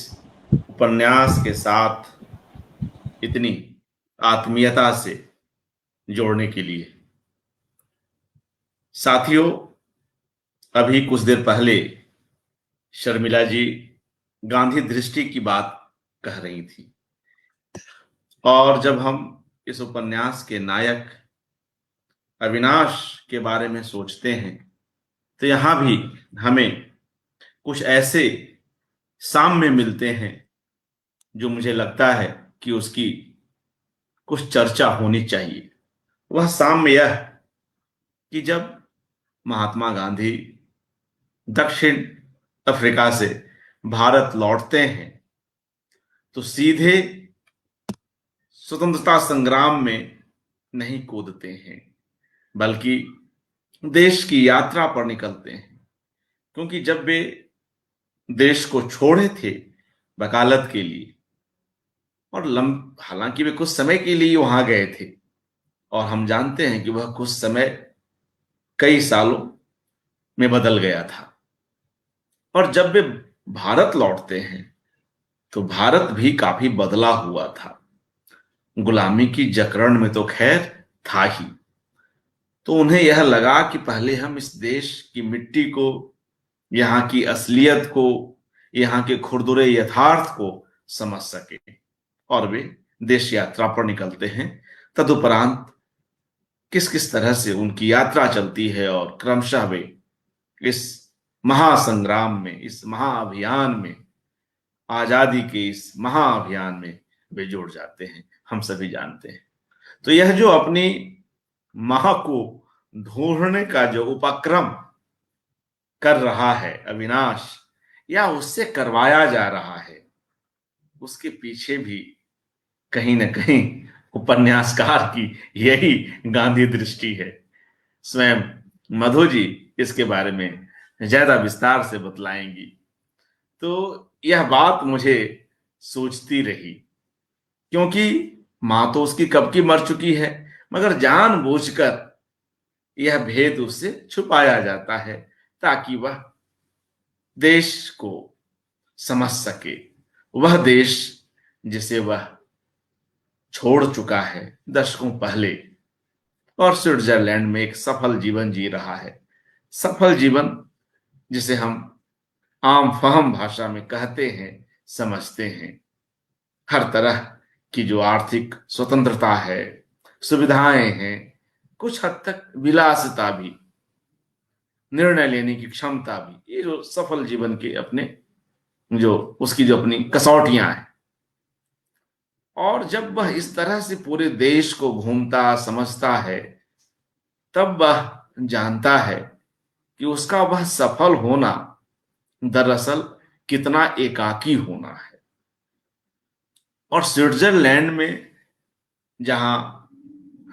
उपन्यास के साथ इतनी आत्मीयता से जोड़ने के लिए। साथियों, अभी कुछ देर पहले शर्मिला जी गांधी दृष्टि की बात कह रही थी, और जब हम इस उपन्यास के नायक अविनाश के बारे में सोचते हैं तो यहां भी हमें कुछ ऐसे साम्य मिलते हैं जो मुझे लगता है कि उसकी कुछ चर्चा होनी चाहिए। वह साम्य यह कि जब महात्मा गांधी दक्षिण अफ्रीका से भारत लौटते हैं तो सीधे स्वतंत्रता संग्राम में नहीं कूदते हैं, बल्कि देश की यात्रा पर निकलते हैं। क्योंकि जब वे देश को छोड़े थे वकालत के लिए, और हालांकि वे कुछ समय के लिए वहां गए थे, और हम जानते हैं कि वह कुछ समय कई सालों में बदल गया था, और जब वे भारत लौटते हैं तो भारत भी काफी बदला हुआ था। गुलामी की जकड़न में तो खैर था ही। तो उन्हें यह लगा कि पहले हम इस देश की मिट्टी को, यहाँ की असलियत को, यहाँ के खुरदुरे यथार्थ को समझ सके, और वे देश यात्रा पर निकलते हैं। तदुपरांत किस किस तरह से उनकी यात्रा चलती है और क्रमशः वे इस महासंग्राम में, इस महाअभियान में, आजादी के इस महाअभियान में वे जुड़ जाते हैं, हम सभी जानते हैं। तो यह जो अपनी मां को ढूंढने का जो उपक्रम कर रहा है अविनाश, या उससे करवाया जा रहा है, उसके पीछे भी कहीं ना कहीं उपन्यासकार की यही गांधी दृष्टि है। स्वयं मधु जी इसके बारे में ज्यादा विस्तार से बतलाएंगी। तो यह बात मुझे सोचती रही, क्योंकि मां तो उसकी कब की मर चुकी है, मगर जानबूझकर यह भेद उससे छुपाया जाता है ताकि वह देश को समझ सके, वह देश जिसे वह छोड़ चुका है दशकों पहले और स्विट्जरलैंड में एक सफल जीवन जी रहा है। सफल जीवन जिसे हम आम फहम भाषा में कहते हैं, समझते हैं। हर तरह की जो आर्थिक स्वतंत्रता है, सुविधाएं हैं, कुछ हद तक विलासिता भी, निर्णय लेने की क्षमता भी, ये जो सफल जीवन के अपने जो उसकी जो अपनी कसौटियां हैं। और जब वह इस तरह से पूरे देश को घूमता समझता है, तब वह जानता है कि उसका वह सफल होना दरअसल कितना एकाकी होना है। और स्विट्जरलैंड में जहां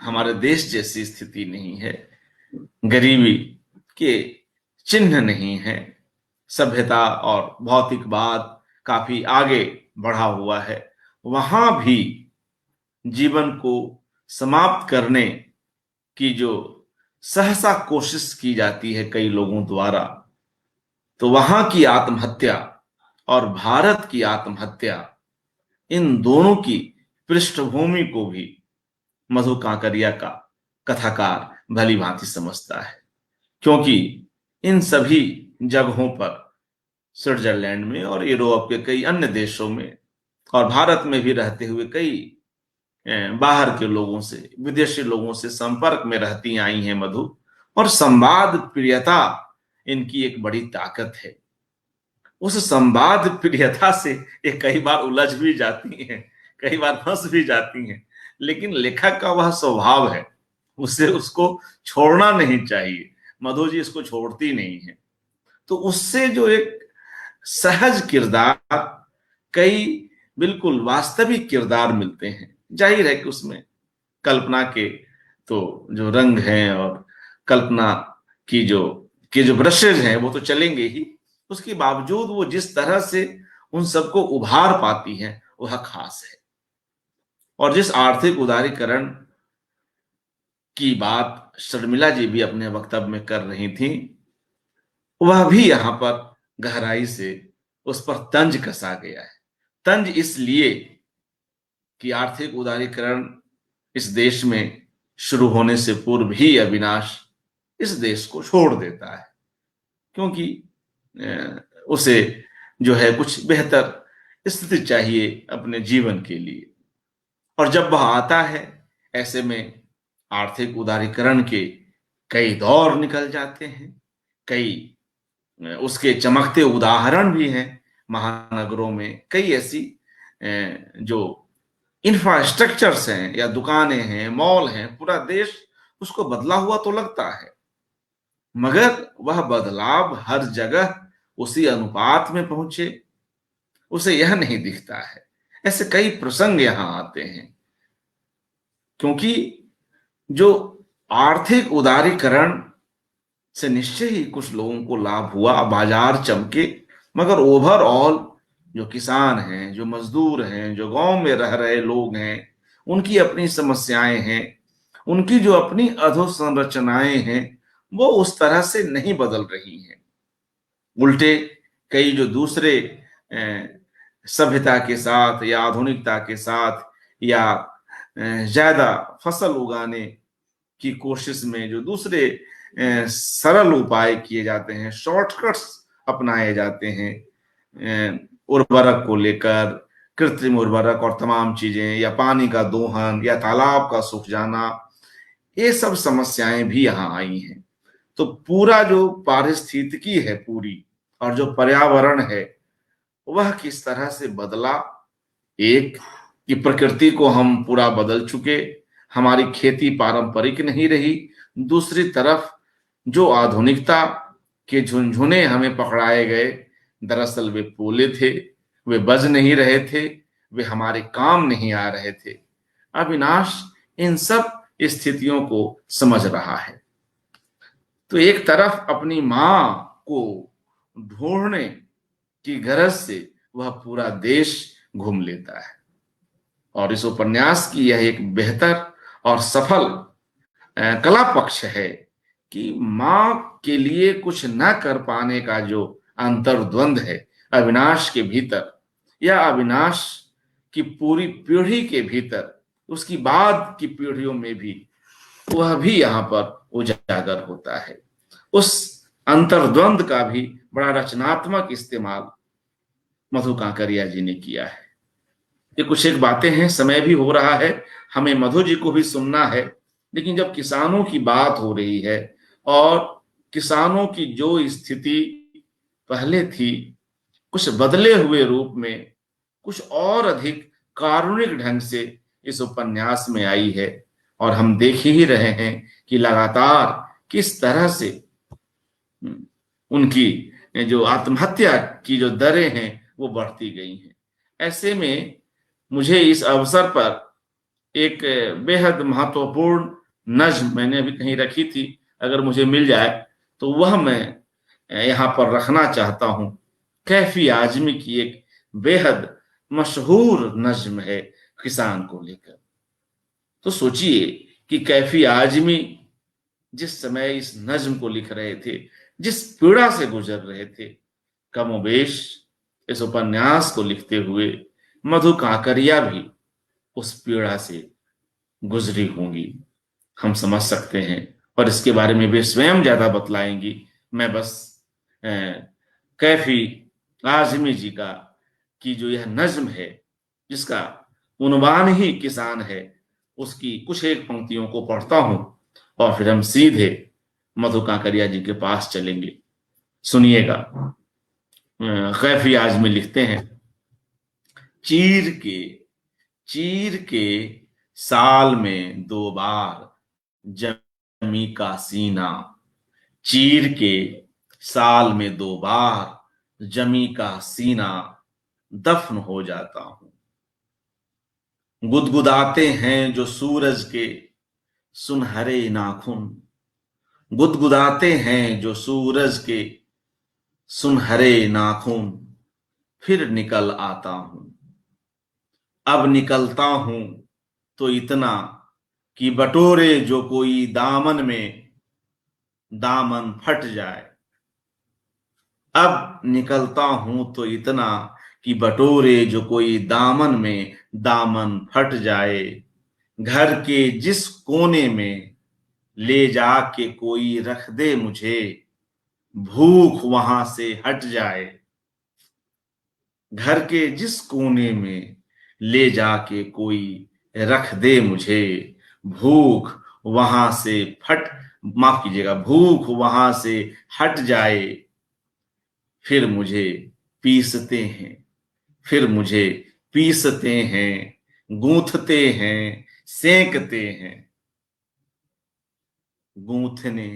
हमारे देश जैसी स्थिति नहीं है, गरीबी के चिन्ह नहीं है, सभ्यता और भौतिकवाद काफी आगे बढ़ा हुआ है, वहां भी जीवन को समाप्त करने की जो सहसा कोशिश की जाती है कई लोगों द्वारा, तो वहां की आत्महत्या और भारत की आत्महत्या, इन दोनों की पृष्ठभूमि को भी मधु कांकरिया का कथाकार भली भांति समझता है। क्योंकि इन सभी जगहों पर, स्विट्जरलैंड में और यूरोप के कई अन्य देशों में और भारत में भी रहते हुए कई बाहर के लोगों से, विदेशी लोगों से संपर्क में रहती आई हैं मधु, और संवाद प्रियता इनकी एक बड़ी ताकत है। उस संवाद प्रियता से ये कई बार उलझ भी जाती हैं, कई बार फंस भी जाती हैं, लेकिन लेखक का वह स्वभाव है, उसे उसको छोड़ना नहीं चाहिए। मधु जी इसको छोड़ती नहीं है। तो उससे जो एक सहज किरदार, कई बिल्कुल वास्तविक किरदार मिलते हैं। जाहिर है कि उसमें कल्पना के तो जो रंग हैं और कल्पना की जो ब्रशेज हैं वो तो चलेंगे ही, उसके बावजूद वो जिस तरह से उन सबको उभार पाती हैं वह खास है। और जिस आर्थिक उदारीकरण की बात शर्मिला जी भी अपने वक्तव्य में कर रही थी, वह भी यहां पर गहराई से उस पर तंज कसा गया है। तंज इसलिए कि आर्थिक उदारीकरण इस देश में शुरू होने से पूर्व ही अविनाश इस देश को छोड़ देता है, क्योंकि उसे जो है कुछ बेहतर स्थिति चाहिए अपने जीवन के लिए। और जब वह आता है, ऐसे में आर्थिक उदारीकरण के कई दौर निकल जाते हैं, कई उसके चमकते उदाहरण भी हैं महानगरों में। कई ऐसी जो इंफ्रास्ट्रक्चर्स हैं या दुकानें हैं, मॉल हैं, पूरा देश उसको बदला हुआ तो लगता है, मगर वह बदलाव हर जगह उसी अनुपात में पहुंचे, उसे यह नहीं दिखता है। ऐसे कई प्रसंग यहां आते हैं, क्योंकि जो आर्थिक उदारीकरण से निश्चय ही कुछ लोगों को लाभ हुआ, बाजार चमके, मगर ओवरऑल जो किसान हैं, जो मजदूर हैं, जो गांव में रह रहे लोग हैं, उनकी अपनी समस्याएं हैं, उनकी जो अपनी अधोसंरचनाएं हैं, वो उस तरह से नहीं बदल रही हैं। उल्टे कई जो दूसरे सभ्यता के साथ या आधुनिकता के साथ या ज्यादा फसल उगाने की कोशिश में जो दूसरे सरल उपाय किए जाते हैं, शॉर्टकट्स अपनाए जाते हैं उर्वरक को लेकर, कृत्रिम उर्वरक और तमाम चीजें, या पानी का दोहन या तालाब का सूख जाना, ये सब समस्याएं भी यहाँ आई हैं। तो पूरा जो पारिस्थितिकी है पूरी, और जो पर्यावरण है, वह किस तरह से बदला। एक कि प्रकृति को हम पूरा बदल चुके, हमारी खेती पारंपरिक नहीं रही। दूसरी तरफ जो आधुनिकता के झुनझुने हमें पकड़ाए गए, दरअसल वे पोले थे, वे बज नहीं रहे थे, वे हमारे काम नहीं आ रहे थे। अविनाश इन सब स्थितियों को समझ रहा है। तो एक तरफ अपनी मां को ढूंढने की गरज से वह पूरा देश घूम लेता है। और इस उपन्यास की यह एक बेहतर और सफल कला पक्ष है कि मां के लिए कुछ न कर पाने का जो अंतर्द्वंद है अविनाश के भीतर, या अविनाश की पूरी पीढ़ी के भीतर, उसकी बाद की पीढ़ियों में भी वह भी यहाँ पर उजागर होता है। उस अंतर्द्वंद का भी बड़ा रचनात्मक इस्तेमाल मधु कांकरिया जी ने किया है। ये कुछ एक बातें हैं, समय भी हो रहा है, हमें मधु जी को भी सुनना है, लेकिन जब किसानों की बात हो रही है और किसानों की जो स्थिति पहले थी कुछ बदले हुए रूप में, कुछ और अधिक कारुणिक ढंग से इस उपन्यास में आई है, और हम देख ही रहे हैं कि लगातार किस तरह से उनकी जो आत्महत्या की जो दरें हैं वो बढ़ती गई हैं। ऐसे में मुझे इस अवसर पर एक बेहद महत्वपूर्ण नज्म मैंने अभी कहीं रखी थी, अगर मुझे मिल जाए तो वह मैं यहाँ पर रखना चाहता हूँ। कैफी आजमी की एक बेहद मशहूर नज्म है किसान को लेकर। तो सोचिए कि कैफी आजमी जिस समय इस नज्म को लिख रहे थे, जिस पीड़ा से गुजर रहे थे, कमोबेश इस उपन्यास को लिखते हुए मधु कांकरिया भी उस पीड़ा से गुजरी होंगी, हम समझ सकते हैं। और इसके बारे में वे स्वयं ज्यादा बतलाएंगी। मैं बस कैफी आजमी जी का की जो यह नज्म है, जिसका उन्वान ही किसान है, उसकी कुछ एक पंक्तियों को पढ़ता हूं और फिर हम सीधे मधु कांकरिया जी के पास चलेंगे। सुनिएगा। कैफी आजमी लिखते हैं, चीर के चीर के साल में 2 बार जमी का सीना, चीर के साल में 2 बार जमी का सीना, दफन हो जाता हूं। गुदगुदाते हैं जो सूरज के सुनहरे नाखून, गुदगुदाते हैं जो सूरज के सुनहरे नाखून, फिर निकल आता हूं। अब निकलता हूं तो इतना कि बटोरे जो कोई दामन में, दामन फट जाए। अब निकलता हूं तो इतना कि बटोरे जो कोई दामन में, दामन फट जाए। घर के जिस कोने में ले जाके कोई रख दे मुझे, भूख वहां से हट जाए। घर के जिस कोने में ले जाके कोई रख दे मुझे, भूख वहां से माफ कीजिएगा, भूख वहां से हट जाए। फिर मुझे पीसते हैं, फिर मुझे पीसते हैं, गूंथते हैं, सेंकते हैं। गूंथने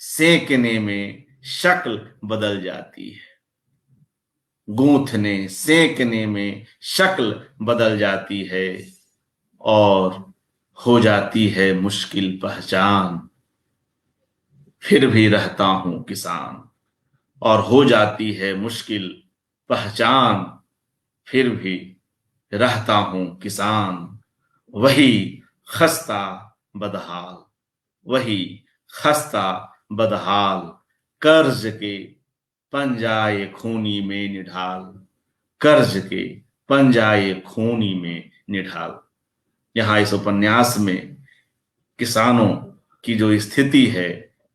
सेंकने में शक्ल बदल जाती है, गूंथने सेंकने में शक्ल बदल जाती है, और हो जाती है मुश्किल पहचान। फिर भी रहता हूं किसान, और हो जाती है मुश्किल पहचान। फिर भी रहता हूं किसान, वही खस्ता बदहाल, वही खस्ता बदहाल। कर्ज के पंजाए खूनी में निढाल, कर्ज के पंजाए खूनी में निढाल। यहाँ इस उपन्यास में किसानों की जो स्थिति है,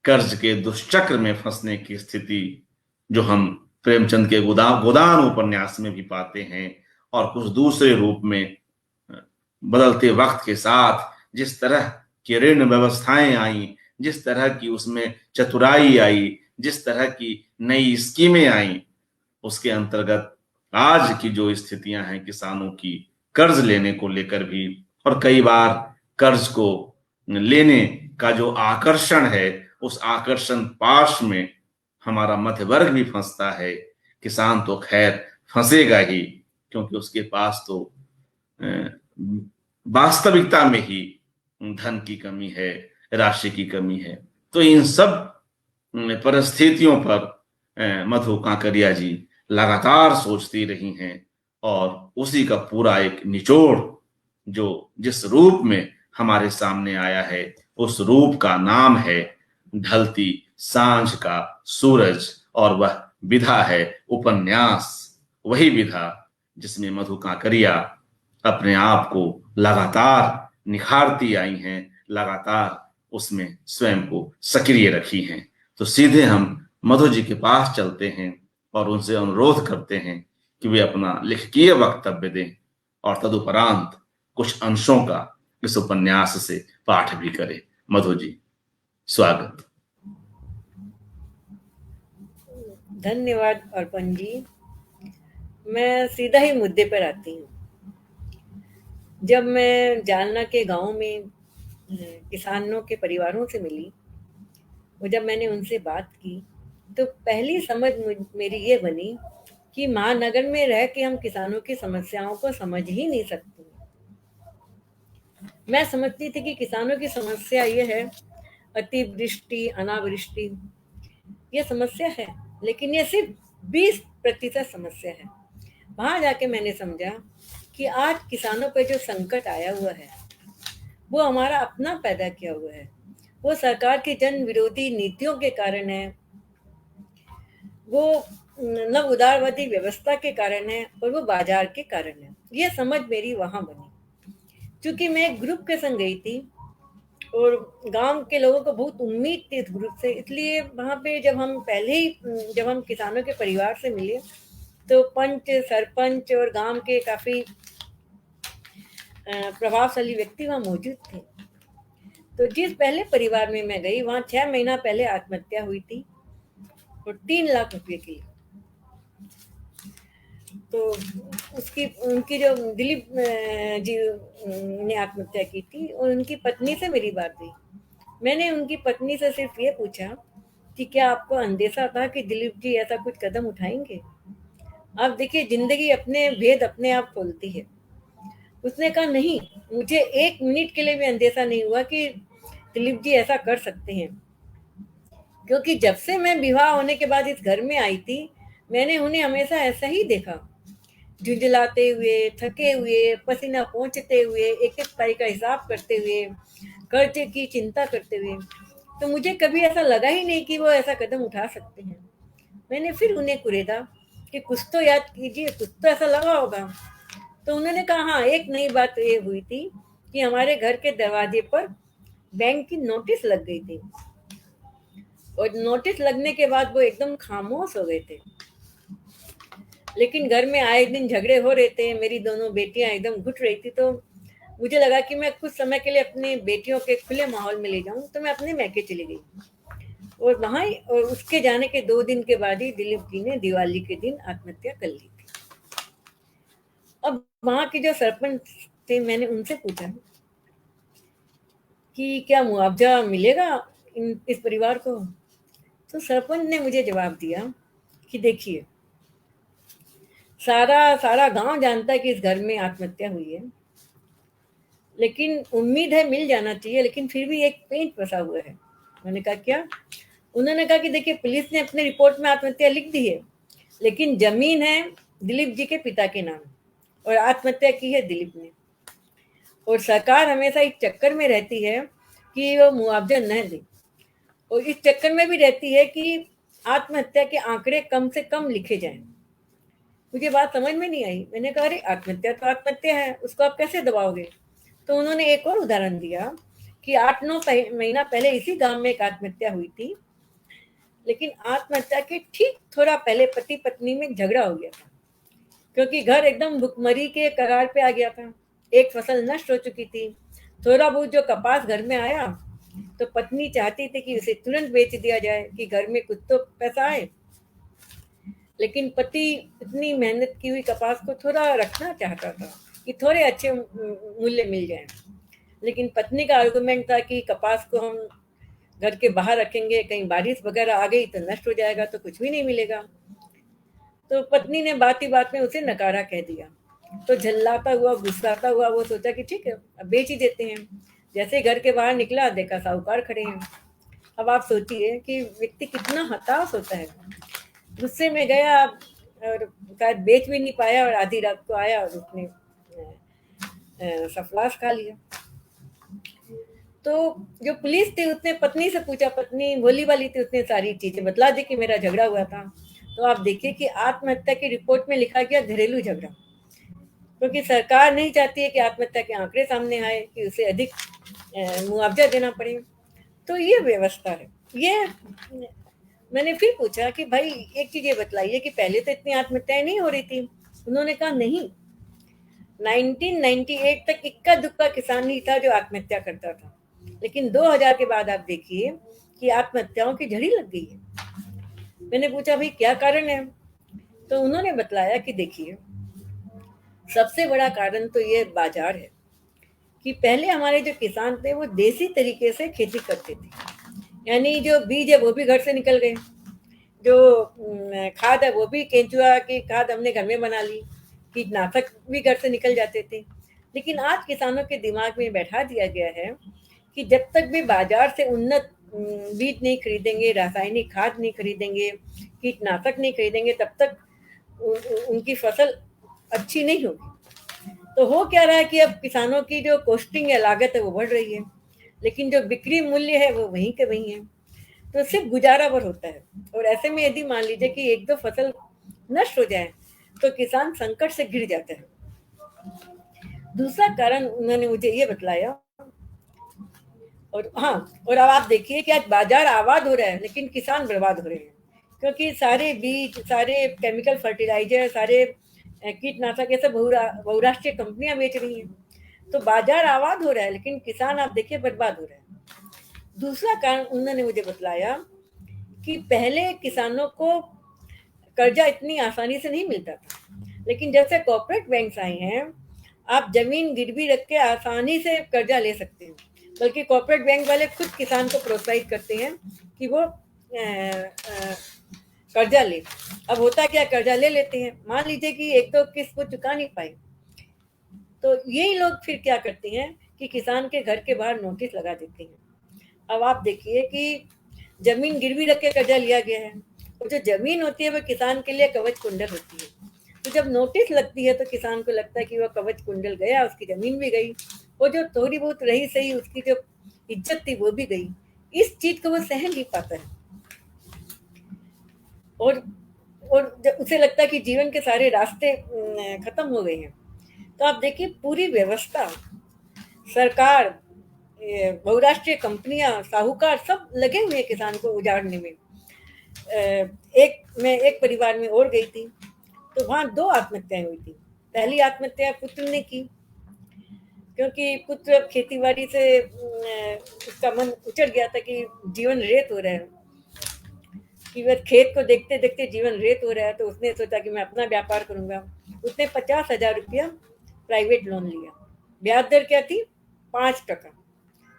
कर्ज के दुष्चक्र में फंसने की स्थिति, जो हम प्रेमचंद के गोदान उपन्यास में भी पाते हैं, और कुछ दूसरे रूप में बदलते वक्त के साथ जिस तरह की ऋण व्यवस्थाएं आई, जिस तरह की उसमें चतुराई आई, जिस तरह की नई स्कीमें आई, उसके अंतर्गत आज की जो स्थितियां हैं किसानों की, कर्ज लेने को लेकर भी, और कई बार कर्ज को लेने का जो आकर्षण है, उस आकर्षण पाश में हमारा मध्य वर्ग भी फंसता है। किसान तो खैर फंसेगा ही, क्योंकि उसके पास तो वास्तविकता में ही धन की कमी है, राशि की कमी है। तो इन सब परिस्थितियों पर मधु कांकरिया जी लगातार सोचती रही हैं, और उसी का पूरा एक निचोड़ जो जिस रूप में हमारे सामने आया है, उस रूप का नाम है ढलती सांझ का सूरज, और वह विधा है उपन्यास। वही विधा जिसमें मधु कांकरिया अपने आप को लगातार निखारती आई हैं, लगातार उसमें स्वयं को सक्रिय रखी हैं। तो सीधे हम मधु जी के पास चलते हैं और उनसे अनुरोध करते हैं कि वे अपना लेखकीय वक्तव्य दें और तदुपरांत कुछ अंशों का इस उपन्यास से पाठ भी करें। मधु जी, स्वागत। धन्यवाद अर्पण जी। मैं सीधा ही मुद्दे पर आती हूँ। जब मैं जालना के गांव में किसानों के परिवारों से मिली और जब मैंने उनसे बात की, तो पहली समझ मेरी ये बनी कि महानगर में रह के हम किसानों की समस्याओं को समझ ही नहीं सकते। मैं समझती थी कि किसानों की समस्या ये है, अतिवृष्टि, अनावृष्टि, ये समस्या है, लेकिन ये सिर्फ 20% समस्या है। वहां जाके मैंने समझा कि आज किसानों पे जो संकट आया हुआ है, वो हमारा अपना पैदा किया हुआ है। वो सरकार की जन विरोधी नीतियों के कारण है, वो नव उदारवादी व्यवस्था के कारण है, और वो बाजार के कारण है। ये समझ मेरी वहां बनी। क्योंकि मैं एक ग्रुप के संग गई थी और गांव के लोगों को बहुत उम्मीद थी इस ग्रुप से, इसलिए वहां पे जब हम किसानों के परिवार से मिले, तो पंच, सरपंच और गांव के काफी प्रभावशाली व्यक्ति वहां मौजूद थे। तो जिस पहले परिवार में मैं गई, वहां 6 महीना पहले आत्महत्या हुई थी और 3 लाख रुपए की। तो उनकी जो दिलीप जी ने आत्महत्या की थी, और उनकी पत्नी से मेरी बात हुई। मैंने उनकी पत्नी से सिर्फ ये पूछा कि क्या आपको अंदेशा था कि दिलीप जी ऐसा कुछ कदम उठाएंगे? आप देखिए, जिंदगी अपने भेद अपने आप खोलती है। उसने कहा, नहीं, मुझे 1 मिनट के लिए भी अंदेशा नहीं हुआ कि दिलीप जी ऐसा कर सकते हैं, क्योंकि जब से मैं विवाह होने के बाद इस घर में आई थी, मैंने उन्हें हमेशा ऐसा ही देखा, झुंझलाते हुए, थके हुए, पसीना पोंछते हुए, एक एक पाई का हिसाब करते हुए, कर्जे की चिंता करते हुए। तो मुझे कभी ऐसा लगा ही नहीं कि वो ऐसा कदम उठा सकते हैं। मैंने फिर उन्हें कुरेदा कि कुछ तो याद कीजिए, कुछ तो ऐसा लगा होगा। तो उन्होंने कहा, हाँ, एक नई बात ये हुई थी कि हमारे घर के दरवाजे पर बैंक की नोटिस लग गई थी, और नोटिस लगने के बाद वो एकदम खामोश हो गए थे। लेकिन घर में आए दिन झगड़े हो रहे थे, मेरी दोनों बेटियां एकदम घुट रही थी। तो मुझे लगा कि मैं कुछ समय के लिए अपनी बेटियों के खुले माहौल में ले जाऊं, तो मैं अपने मैके चली गई। और उसके जाने के 2 दिन के बाद ही दिलीप जी ने दिवाली के दिन आत्महत्या कर ली थी। अब वहां के जो सरपंच थे, मैंने उनसे पूछा कि क्या मुआवजा मिलेगा इस परिवार को? तो सरपंच ने मुझे जवाब दिया कि देखिए, सारा सारा गांव जानता है कि इस घर में आत्महत्या हुई है, लेकिन उम्मीद है मिल जाना चाहिए, लेकिन फिर भी एक पेंच फंसा हुआ है। मैंने कहा, क्या? उन्होंने कहा कि देखिए, पुलिस ने अपने रिपोर्ट में आत्महत्या लिख दी है, लेकिन जमीन है दिलीप जी के पिता के नाम, और आत्महत्या की है दिलीप ने। और सरकार हमेशा इस चक्कर में रहती है कि वो मुआवजा न दे, और इस चक्कर में भी रहती है कि आत्महत्या के आंकड़े कम से कम लिखे जाएं। मुझे बात समझ में नहीं आई। मैंने कहा, अरे आत्महत्या तो आत्महत्या है, उसको आप कैसे दबाओगे? तो उन्होंने एक और उदाहरण दिया कि 8-9 महीना पहले इसी गांव में एक आत्महत्या हुई थी, लेकिन आत्महत्या के ठीक थोड़ा पहले पति पत्नी में झगड़ा हो गया था, क्योंकि घर एकदम भुखमरी के कगार पे आ गया था। एक फसल नष्ट हो चुकी थी। थोड़ा बहुत जो कपास घर में आया, तो पत्नी चाहती थी कि उसे तुरंत बेच दिया जाए कि घर में कुछ तो पैसा आए, लेकिन पति इतनी मेहनत की हुई कपास को थोड़ा रखना चाहता था कि थोड़े अच्छे मूल्य मिल जाए। लेकिन पत्नी का आर्गुमेंट था कि कपास को हम घर के बाहर रखेंगे, कहीं बारिश वगैरह आ गई तो नष्ट हो जाएगा, तो कुछ भी नहीं मिलेगा। तो पत्नी ने बात ही बात में उसे नकारा कह दिया। तो झल्लाता हुआ, गुस्साता हुआ वो सोचा कि ठीक है, अब बेच ही देते हैं। जैसे घर के बाहर निकला, देखा साहूकार खड़े हैं। अब आप सोचिए कि व्यक्ति कितना हताश होता है। गुस्से में गया और शायद बेच भी नहीं पाया, और आधी रात को आया और उसने सफलास खा लिया। तो जो पुलिस थी उसने पत्नी से पूछा, पत्नी भोली वाली थी, उसने सारी चीजें बतला दी कि मेरा झगड़ा हुआ था। तो आप देखिए कि आत्महत्या की रिपोर्ट में लिखा गया घरेलू झगड़ा। क्योंकि सरकार नहीं चाहती है कि आत्महत्या के आंकड़े सामने आए, कि उसे अधिक मुआवजा देना पड़े। तो ये व्यवस्था है। ये मैंने फिर पूछा कि भाई एक चीज ये बतलाइए कि पहले तो इतनी आत्महत्याएं नहीं हो रही थी। उन्होंने कहा नहीं, 1998 तक इक्का दुक्का किसान ही था जो आत्महत्या करता था, लेकिन 2000 के बाद आप देखिए कि आत्महत्याओं की झड़ी लग गई है। मैंने पूछा भाई क्या कारण है, तो उन्होंने बतलाया कि देखिए सबसे बड़ा कारण तो ये बाजार है कि पहले हमारे जो किसान थे वो देसी तरीके से खेती करते थे, यानी जो बीज है वो भी घर से निकल गए, जो खाद है वो भी केंचुआ की खाद हमने घर में बना ली, कीटनाशक भी घर से निकल जाते थे। लेकिन आज किसानों के दिमाग में बैठा दिया गया है कि जब तक भी बाजार से उन्नत बीज नहीं खरीदेंगे, रासायनिक खाद नहीं खरीदेंगे, कीटनाशक नहीं खरीदेंगे, तब तक उनकी फसल अच्छी नहीं होगी। तो हो क्या रहा है कि अब किसानों की जो कॉस्टिंग या लागत है वो बढ़ रही है, लेकिन जो बिक्री मूल्य है वो वहीं के वहीं है, तो सिर्फ गुजारा भर होता है। और ऐसे में यदि मान लीजिए कि एक दो फसल नष्ट हो जाए तो किसान संकट से घिर जाता है। दूसरा कारण उन्होंने मुझे ये बतलाया, और हाँ, और अब आप देखिए कि आज बाजार आबाद हो रहा है लेकिन किसान बर्बाद हो रहे हैं, क्योंकि सारे बीज, सारे केमिकल फर्टिलाइजर, सारे कीटनाशक ये सब बहुराष्ट्रीय कंपनियां बेच रही हैं। तो बाजार आबाद हो रहा है लेकिन किसान आप देखिए बर्बाद हो रहे हैं। दूसरा कारण उन्होंने मुझे बतलाया कि पहले किसानों को कर्जा इतनी आसानी से नहीं मिलता था, लेकिन जब से कॉर्पोरेट बैंक्स आए हैं आप जमीन गिरवी रख के आसानी से कर्जा ले सकते हैं, बल्कि कॉर्पोरेट बैंक वाले खुद किसान को प्रोत्साहित करते हैं कि वो कर्जा ले। अब होता क्या, कर्जा ले लेते हैं, मान लीजिए कि एक दो किस्त वो चुका नहीं पाए, तो यही लोग फिर क्या करते हैं कि किसान के घर के बाहर नोटिस लगा देते हैं। अब आप देखिए कि जमीन गिरवी रख के कर्जा लिया गया है, और जो जमीन होती है वो किसान के लिए कवच कुंडल होती है। तो जब नोटिस लगती है तो किसान को लगता है कि वह कवच कुंडल गया, उसकी जमीन भी गई, वो जो थोड़ी बहुत रही सही उसकी जो इज्जत थी वो भी गई। इस चीज को वो सहन नहीं पाता है, और जब उसे लगता है कि जीवन के सारे रास्ते खत्म हो गए हैं। तो आप देखिए पूरी व्यवस्था, सरकार, बहुराष्ट्रीय कंपनियां, साहूकार सब लगे हुए हैं किसान को उजाड़ने में। मैं एक परिवार में और गई थी तो वहां 2 आत्महत्याएं हुई थी। पहली आत्महत्या पुत्र ने की, क्योंकि पुत्र अब खेती-बाड़ी से उसका मन उचट गया था कि जीवन रेत हो रहा है, कि वह खेत को देखते देखते जीवन रेत हो रहा है। तो उसने सोचा कि मैं अपना व्यापार करूंगा। उसने 50,000 रुपया प्राइवेट लोन लिया। ब्याज दर क्या थी? 5%।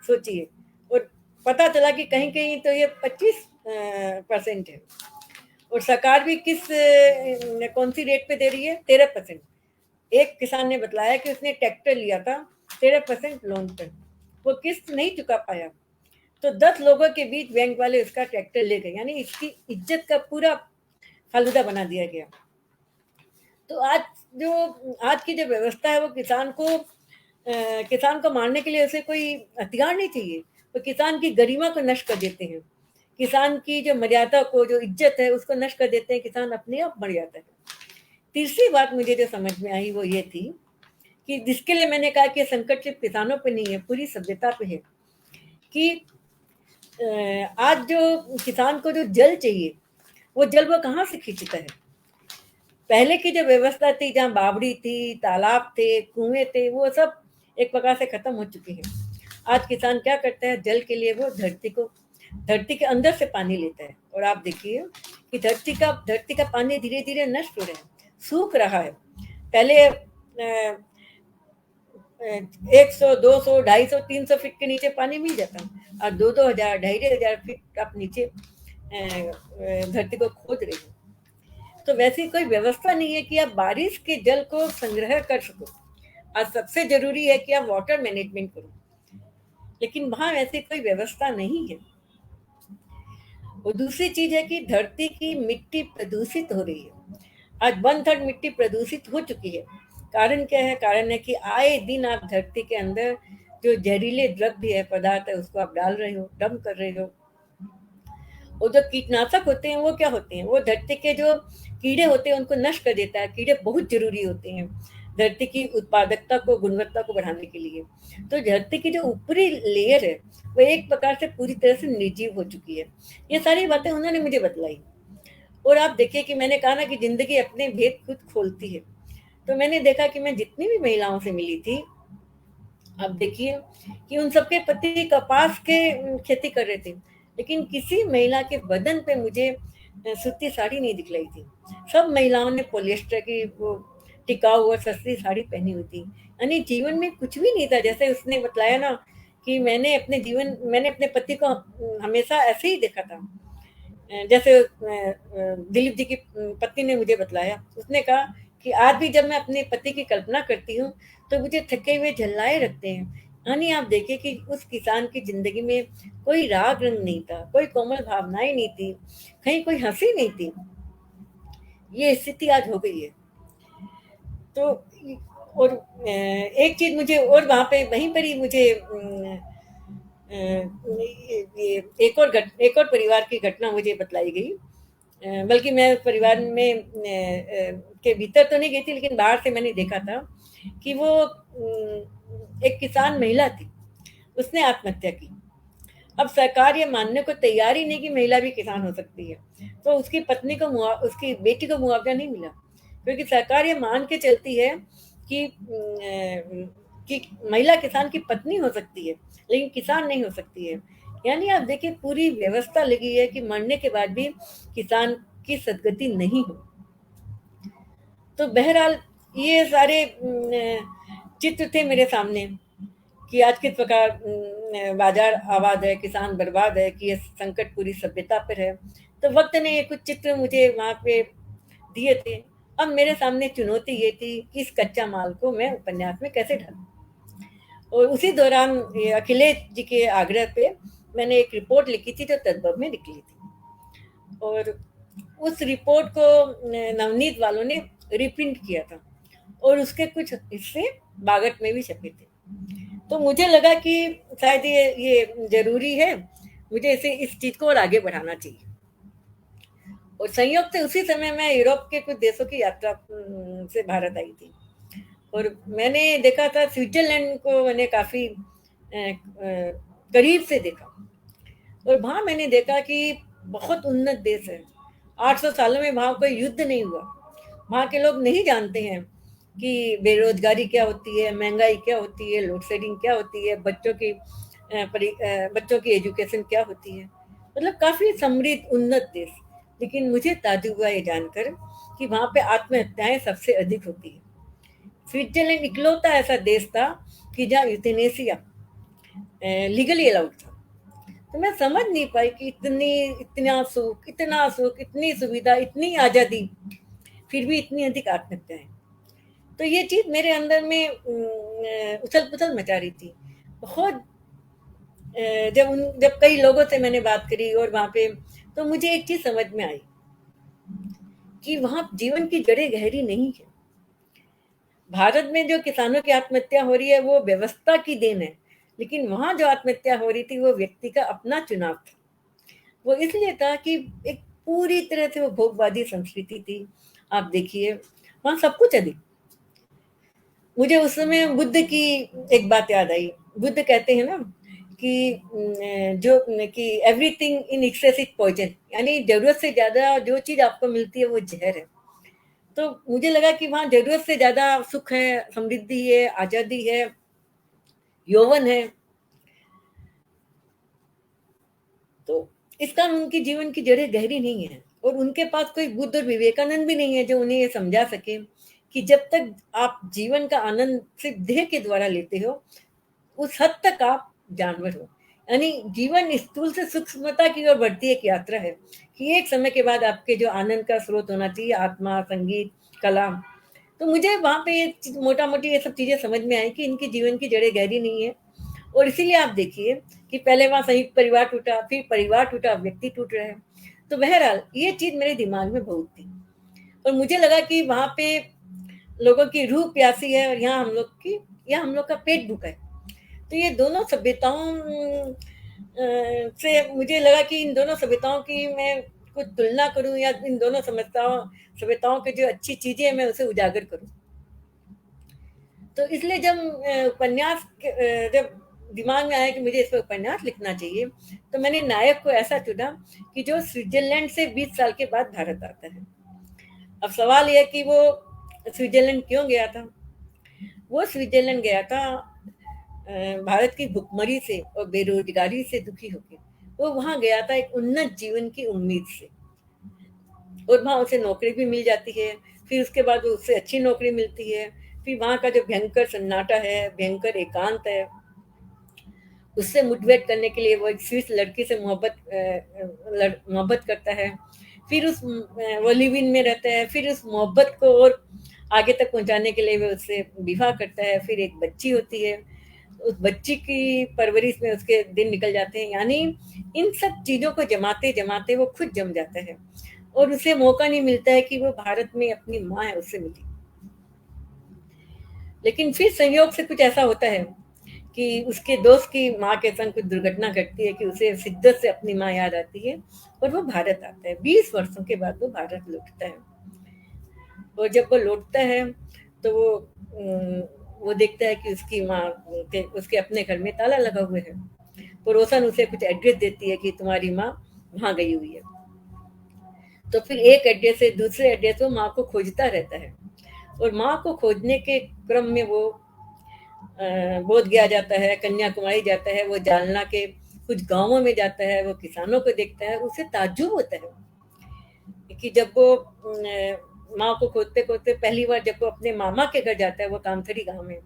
सोचिए, और पता चला कि कहीं कहीं तो ये 25% है, और सरकार भी कौन सी रेट पे दे रही है? 13%। एक किसान ने बतलाया कि उसने ट्रैक्टर लिया था 13% लोन पर, वो किस्त नहीं चुका पाया, तो 10 लोगों के बीच बैंक वाले उसका ट्रैक्टर ले गए, यानी इसकी इज्जत का पूरा फालूदा बना दिया गया। तो आज की जो व्यवस्था है वो किसान को मारने के लिए उसे कोई हथियार नहीं चाहिए, वो किसान की गरिमा को नष्ट कर देते हैं, किसान की जो मर्यादा को, जो इज्जत है उसको नष्ट कर देते हैं, किसान अपने आप मर जाता है। तीसरी बात मुझे जो समझ में आई वो ये थी कि जिसके लिए मैंने कहा कि संकट सिर्फ किसानों पे नहीं है, पूरी सभ्यता पे है, कि आज जो किसान को जो जल चाहिए वो जल वो कहाँ से खींचता है। पहले की जो व्यवस्था थी, जहाँ बावड़ी थी, तालाब थे, कुएं थे, वो सब एक प्रकार से खत्म हो चुकी है। आज किसान क्या करता है, जल के लिए वो धरती के अंदर से पानी लेता है, और आप देखिए कि धरती का पानी धीरे धीरे नष्ट हो रहा है, सूख रहा है। पहले 100, 200, 250, 300 फीट के नीचे पानी मिल जाता, और 2,000, 2,500 फीट आप नीचे धरती को खोद रहे हो। तो वैसी कोई व्यवस्था नहीं है कि आप बारिश के जल को संग्रह कर सको। आज सबसे जरूरी है कि आप वाटर मैनेजमेंट करो, लेकिन वहां वैसी कोई व्यवस्था नहीं है। और दूसरी चीज है कि धरती की मिट्टी प्रदूषित हो रही है। आज 1/3 मिट्टी प्रदूषित हो चुकी है। कारण क्या है? कारण है कि आए दिन आप धरती के अंदर जो जहरीले द्रव्य है, पदार्थ है, उसको आप डाल रहे हो, डंप कर रहे हो। और जो कीटनाशक होते हैं वो क्या होते हैं? वो धरती के जो कीड़े होते हैं उनको नष्ट कर देता है। कीड़े बहुत जरूरी होते हैं। धरती की उत्पादकता को, गुणवत्ता को बढ़ाने के लिए। तो धरती की जो ऊपरी लेयर है वो एक प्रकार से पूरी तरह से निर्जीव हो चुकी है। ये सारी बातें उन्होंने मुझे बतलाई। और आप देखिए कि मैंने कहा ना कि जिंदगी अपने भेद खुद खोलती है। तो मैंने देखा कि मैं जितनी भी महिलाओं से मिली थी, अब देखिए कि उन सबके पति कपास के खेती कर रहे थे, लेकिन किसी महिला के बदन पे मुझे सूती साड़ी नहीं दिखलाई थी। सब महिलाओं ने पॉलिएस्टर की वो टिकाऊ और सस्ती साड़ी पहनी हुई थी। यानी जीवन में कुछ भी नहीं था। जैसे उसने बताया ना कि मैंने अपने पति को हमेशा ऐसे ही देखा था। जैसे दिलीप जी की पत्नी ने मुझे बतलाया, उसने कहा कि आज भी जब मैं अपने पति की कल्पना करती हूँ तो मुझे थके हुए झल्लाए रखते हैं। यानी आप देखिए कि उस किसान की जिंदगी में कोई राग रंग नहीं था, कोई कोमल भावनाएं नहीं थी, कहीं कोई हंसी नहीं थी। ये स्थिति आज हो गई है। तो और एक चीज मुझे और वहां पे वहीं पर ही मुझे एक और परिवार की घटना मुझे बतलाई गई। बल्कि मैं परिवार में के भीतर तो नहीं गई थी, लेकिन बाहर से मैंने देखा था कि वो एक किसान महिला थी, उसने आत्महत्या की। अब सरकार ये मानने को तैयार ही नहीं कि महिला भी किसान हो सकती है। तो उसकी पत्नी को उसकी बेटी को मुआवजा नहीं मिला, क्योंकि सरकार ये मान के चलती है कि कि महिला किसान की पत्नी हो सकती है, लेकिन किसान नहीं हो सकती है। यानी आप देखिए पूरी व्यवस्था लगी है कि मरने के बाद भी किसान की सदगति नहीं हो। तो बहरहाल ये सारे चित्र थे मेरे सामने कि आज किस प्रकार बाजार आबाद है, किसान बर्बाद है, कि ये संकट पूरी सभ्यता पर है। तो वक्त ने ये कुछ चित्र मुझे वहां पे दिए थे। अब मेरे सामने चुनौती ये थी कि इस कच्चा माल को मैं उपन्यास में कैसे ढालूं। और उसी दौरान ये अखिलेश जी के आग्रह पे मैंने एक रिपोर्ट लिखी थी जो तद्भव में निकली थी। और उस रिपोर्ट को नवनीत वालों ने रिप्रिंट किया था और उसके कुछ हिस्से बागट में भी छपे थे। तो मुझे लगा कि शायद ये जरूरी है, मुझे इस चीज को और आगे बढ़ाना चाहिए। और संयोग से उसी समय मैं यूरोप के कुछ देशों की यात्रा से भारत आई थी और मैंने देखा था स्विट्जरलैंड को, मैंने काफी करीब से देखा। और वहां मैंने देखा कि बहुत उन्नत देश है। 800 सालों में वहां कोई युद्ध नहीं हुआ। वहां के लोग नहीं जानते हैं कि बेरोजगारी क्या होती है, महंगाई क्या होती है, लोड शेडिंग क्या होती है, बच्चों की एजुकेशन क्या होती है। मतलब काफी समृद्ध उन्नत देश। लेकिन मुझे ताज्जुब हुआ ये जानकर कि वहां पे आत्महत्याएं सबसे अधिक होती है। स्विट्जरलैंड इकलौता ऐसा देश था कि जहाँ यूथेनेसिया लीगली अलाउड था। तो मैं समझ नहीं पाई कि इतना सुख, इतनी सुविधा, इतनी आजादी, फिर भी इतनी अधिक आत्महत्याएं। तो ये चीज मेरे अंदर में उथल पुथल मचा रही थी बहुत। जब कई लोगों से मैंने बात करी और वहां पे, तो मुझे एक चीज समझ में आई कि वहां जीवन की जड़ें गहरी नहीं है। भारत में जो किसानों की आत्महत्या हो रही है वो व्यवस्था की देन है, लेकिन वहां जो आत्महत्या हो रही थी वो व्यक्ति का अपना चुनाव था। वो इसलिए था कि एक पूरी तरह से वो भोगवादी संस्कृति थी। आप देखिए वहां सब कुछ अधिक। मुझे उस समय बुद्ध की एक बात याद आई। बुद्ध कहते हैं ना कि कि everything in excess is poison, यानी जरूरत से ज्यादा जो चीज आपको मिलती है वो जहर है। तो मुझे लगा कि वहां जरूरत से ज्यादा सुख है, समृद्धि है, आजादी है, यौवन है। तो इस कारण उनकी जीवन की जड़ें गहरी नहीं है और उनके पास कोई बुद्ध और विवेकानंद भी नहीं है जो उन्हें ये समझा सके कि जब तक आप जीवन का आनंद सिर्फ देह के द्वारा लेते हो उस हद तक आप जानवर हो। यानी जीवन स्थूल से सूक्ष्मता की ओर बढ़ती एक यात्रा है कि एक समय के बाद आपके जो आनंद का स्रोत होना चाहिए, आत्मा, संगीत, कला। तो मुझे वहां पे ये मोटा मोटी ये सब चीजें समझ में आई कि इनकी जीवन की जड़ें गहरी नहीं है। और इसीलिए आप देखिए कि पहले वहां संयुक्त परिवार टूटा, फिर परिवार टूटा, व्यक्ति टूट रहे हैं। तो बहरहाल ये चीज मेरे दिमाग में बहुत थी और मुझे लगा कि वहां पे लोगों की रूह प्यासी है और यहाँ हम लोग का पेट भूखा है। तो ये दोनों सभ्यताओं से मुझे लगा कि इन दोनों सभ्यताओं की मैं कुछ तुलना करूं या इन दोनों सभ्यताओं की जो अच्छी चीजें हैं मैं उसे उजागर करूं। तो इसलिए जब जब दिमाग में आया कि मुझे इस पर उपन्यास लिखना चाहिए, तो मैंने नायक को ऐसा चुना कि जो स्विट्जरलैंड से 20 साल के बाद भारत आता है। अब सवाल यह कि वो स्विट्जरलैंड क्यों गया था? वो स्विट्जरलैंड गया था भारत की भुखमरी से और बेरोजगारी से दुखी होकर। वो वहां गया था एक उन्नत जीवन की उम्मीद से, और वहां उसे नौकरी भी मिल जाती है। फिर उसके बाद उससे अच्छी नौकरी मिलती है। फिर वहां का जो भयंकर सन्नाटा है, भयंकर एकांत है, उससे मोटिवेट करने के लिए वो एक स्विस लड़की से मोहब्बत करता है। फिर वो लिव इन में रहता है। फिर उस मोहब्बत को और आगे तक पहुंचाने के लिए वो उससे विवाह करता है। फिर एक बच्ची होती है, उस बच्ची की परवरिश में उसके दिन निकल जाते हैं। यानी इन सब चीजों को जमाते जमाते वो खुद जम जाता है, और उसे मौका नहीं मिलता है कि वो भारत में अपनी माँ है उससे मिले। लेकिन फिर संयोग से कुछ ऐसा होता है कि उसके दोस्त की माँ के संग कुछ दुर्घटना घटती है कि उसे शिद्दत से अपनी माँ याद आती है, और वो भारत आता है। 20 वर्षों के बाद वो भारत लौटता है। और जब वो लौटता है तो वो देखता है कि उसकी माँ उसके अपने घर में ताला लगा हुआ है। तो रोशन उसे कुछ एड्रेस देती है कि तुम्हारी माँ वहां गई हुई है। तो फिर एक एड्रेस से दूसरे एड्रेस वो माँ को खोजता रहता है, और माँ को खोजने के क्रम में वो बोध गया जाता है, कन्याकुमारी जाता है, वो जालना के कुछ गांवों में जाता है, वो किसानों को देखता है। उसे ताज्जुब होता है कि जब वो माँ को खोजते खोजते पहली बार जब वो अपने मामा के घर जाता है, वो कामथड़ी गांव में,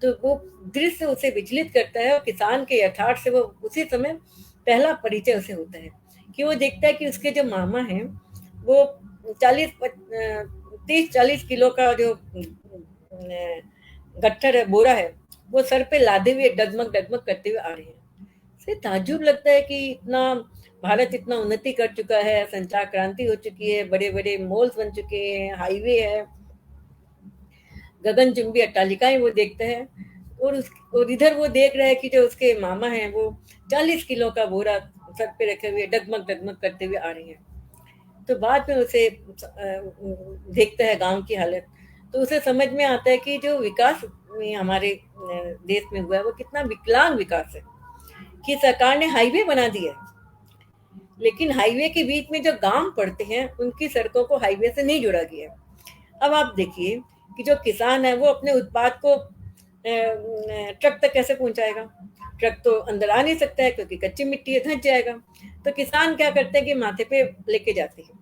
तो वो दृश्य उसे विचलित करता है। और किसान के यथार्थ से वो उसी समय पहला परिचय उसे होता है कि वो देखता है कि उसके जो मामा हैं वो 30-40 किलो का जो गट्ठर है, बोरा है, वो सर पे लादे हुए डगमग डगमग करते हुए आ रहे हैं। से ताज्जुब लगता है कि इतना भारत इतना उन्नति कर चुका है, संचार क्रांति हो चुकी है, बड़े बड़े मॉल्स बन चुके हैं, हाईवे है, गगनचुंबी अट्टालिकाएं वो देखता है। और इधर वो देख रहा है कि जो उसके मामा हैं वो 40 किलो का बोरा सर पे रखे हुए डगमग डगमग करते हुए आ रहे हैं। तो बाद में उसे देखता है गांव की हालत, तो उसे समझ में आता है कि जो विकास हमारे देश में हुआ है वो कितना विकलांग विकास है। कि सरकार ने हाईवे बना दिया है, लेकिन हाईवे के बीच में जो गांव पड़ते हैं उनकी सड़कों को हाईवे से नहीं जोड़ा गया है। अब आप देखिए कि जो किसान है वो अपने उत्पाद को ट्रक तक कैसे पहुंचाएगा? ट्रक तो अंदर आ नहीं सकता है क्योंकि कच्ची मिट्टी है, धंस जाएगा। तो किसान क्या करते हैं कि माथे पे लेके जाते हैं,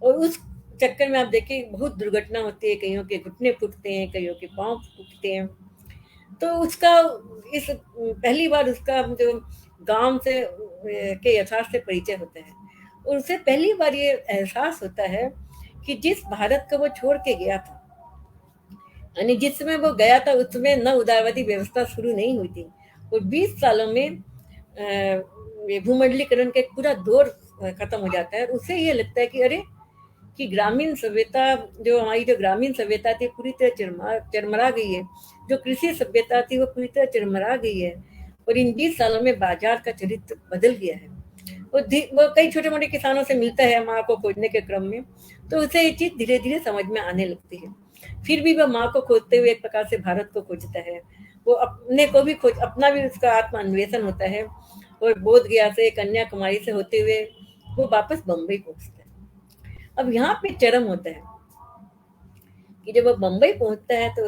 और उस चक्कर में आप देखिए बहुत दुर्घटना होती है। कईयों के घुटने फूटते हैं, कईयों के पांव फूटते हैं। तो उसका इस पहली बार उसका जो गांव से के यथार्थ से परिचय होता है, और उसे पहली बार ये एहसास होता है कि जिस भारत को वो छोड़ के गया था, यानी जिस समय वो गया था उस समय न उदारवादी व्यवस्था शुरू नहीं हुई थी, और 20 सालों में भूमंडलीकरण का एक पूरा दौर खत्म हो जाता है। उसे ये लगता है कि अरे कि ग्रामीण सभ्यता, जो हमारी जो ग्रामीण सभ्यता थी पूरी तरह चरमरा गई है। जो कृषि सभ्यता थी वो पूरी तरह चरमरा गई है, और इन 20 सालों में बाजार का चरित्र बदल गया है। वो कई छोटे मोटे किसानों से मिलता है माँ को खोजने के क्रम में, तो उसे ये चीज धीरे धीरे समझ में आने लगती है। फिर भी वह माँ को खोजते हुए एक प्रकार से भारत को खोजता है। वो अपने को भी खोज, अपना भी उसका आत्म अन्वेषण होता है, और बोध गया से कन्याकुमारी से होते हुए वो वापस बम्बई पहुंचता है। अब यहाँ पे चरम होता है कि जब वो बम्बई पहुंचता है तो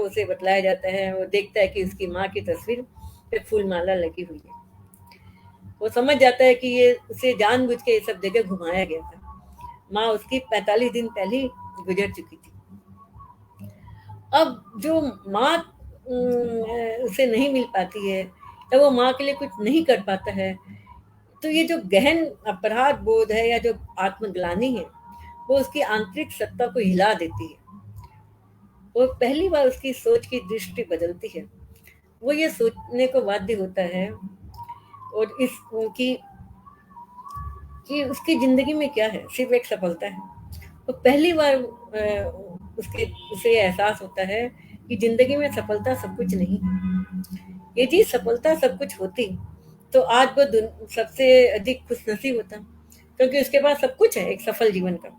उसे बतलाया जाता है, वो देखता है कि उसकी माँ की तस्वीर पे फूलमाला लगी हुई है। वो समझ जाता है कि ये उसे जानबूझ के ये सब जगह घुमाया गया था। माँ उसकी 45 दिन पहले गुजर चुकी थी। अब जो माँ उसे नहीं मिल पाती है, तब वो माँ के लिए कुछ नहीं कर पाता है, तो ये जो गहन अपराध बोध है या जो आत्मग्लानि है वो उसकी आंतरिक सत्ता को हिला देती है। वो पहली बार उसकी सोच की दृष्टि बदलती है। वो ये सोचने को बाध्य होता है और इस कि उसकी जिंदगी में क्या है, सिर्फ एक सफलता है। तो पहली बार उसे एहसास होता है कि जिंदगी में सफलता सब कुछ नहीं है। यदि सफलता सब कुछ होती तो आज वो सबसे अधिक खुशनसीब होता, क्योंकि उसके पास सब कुछ है एक सफल जीवन का।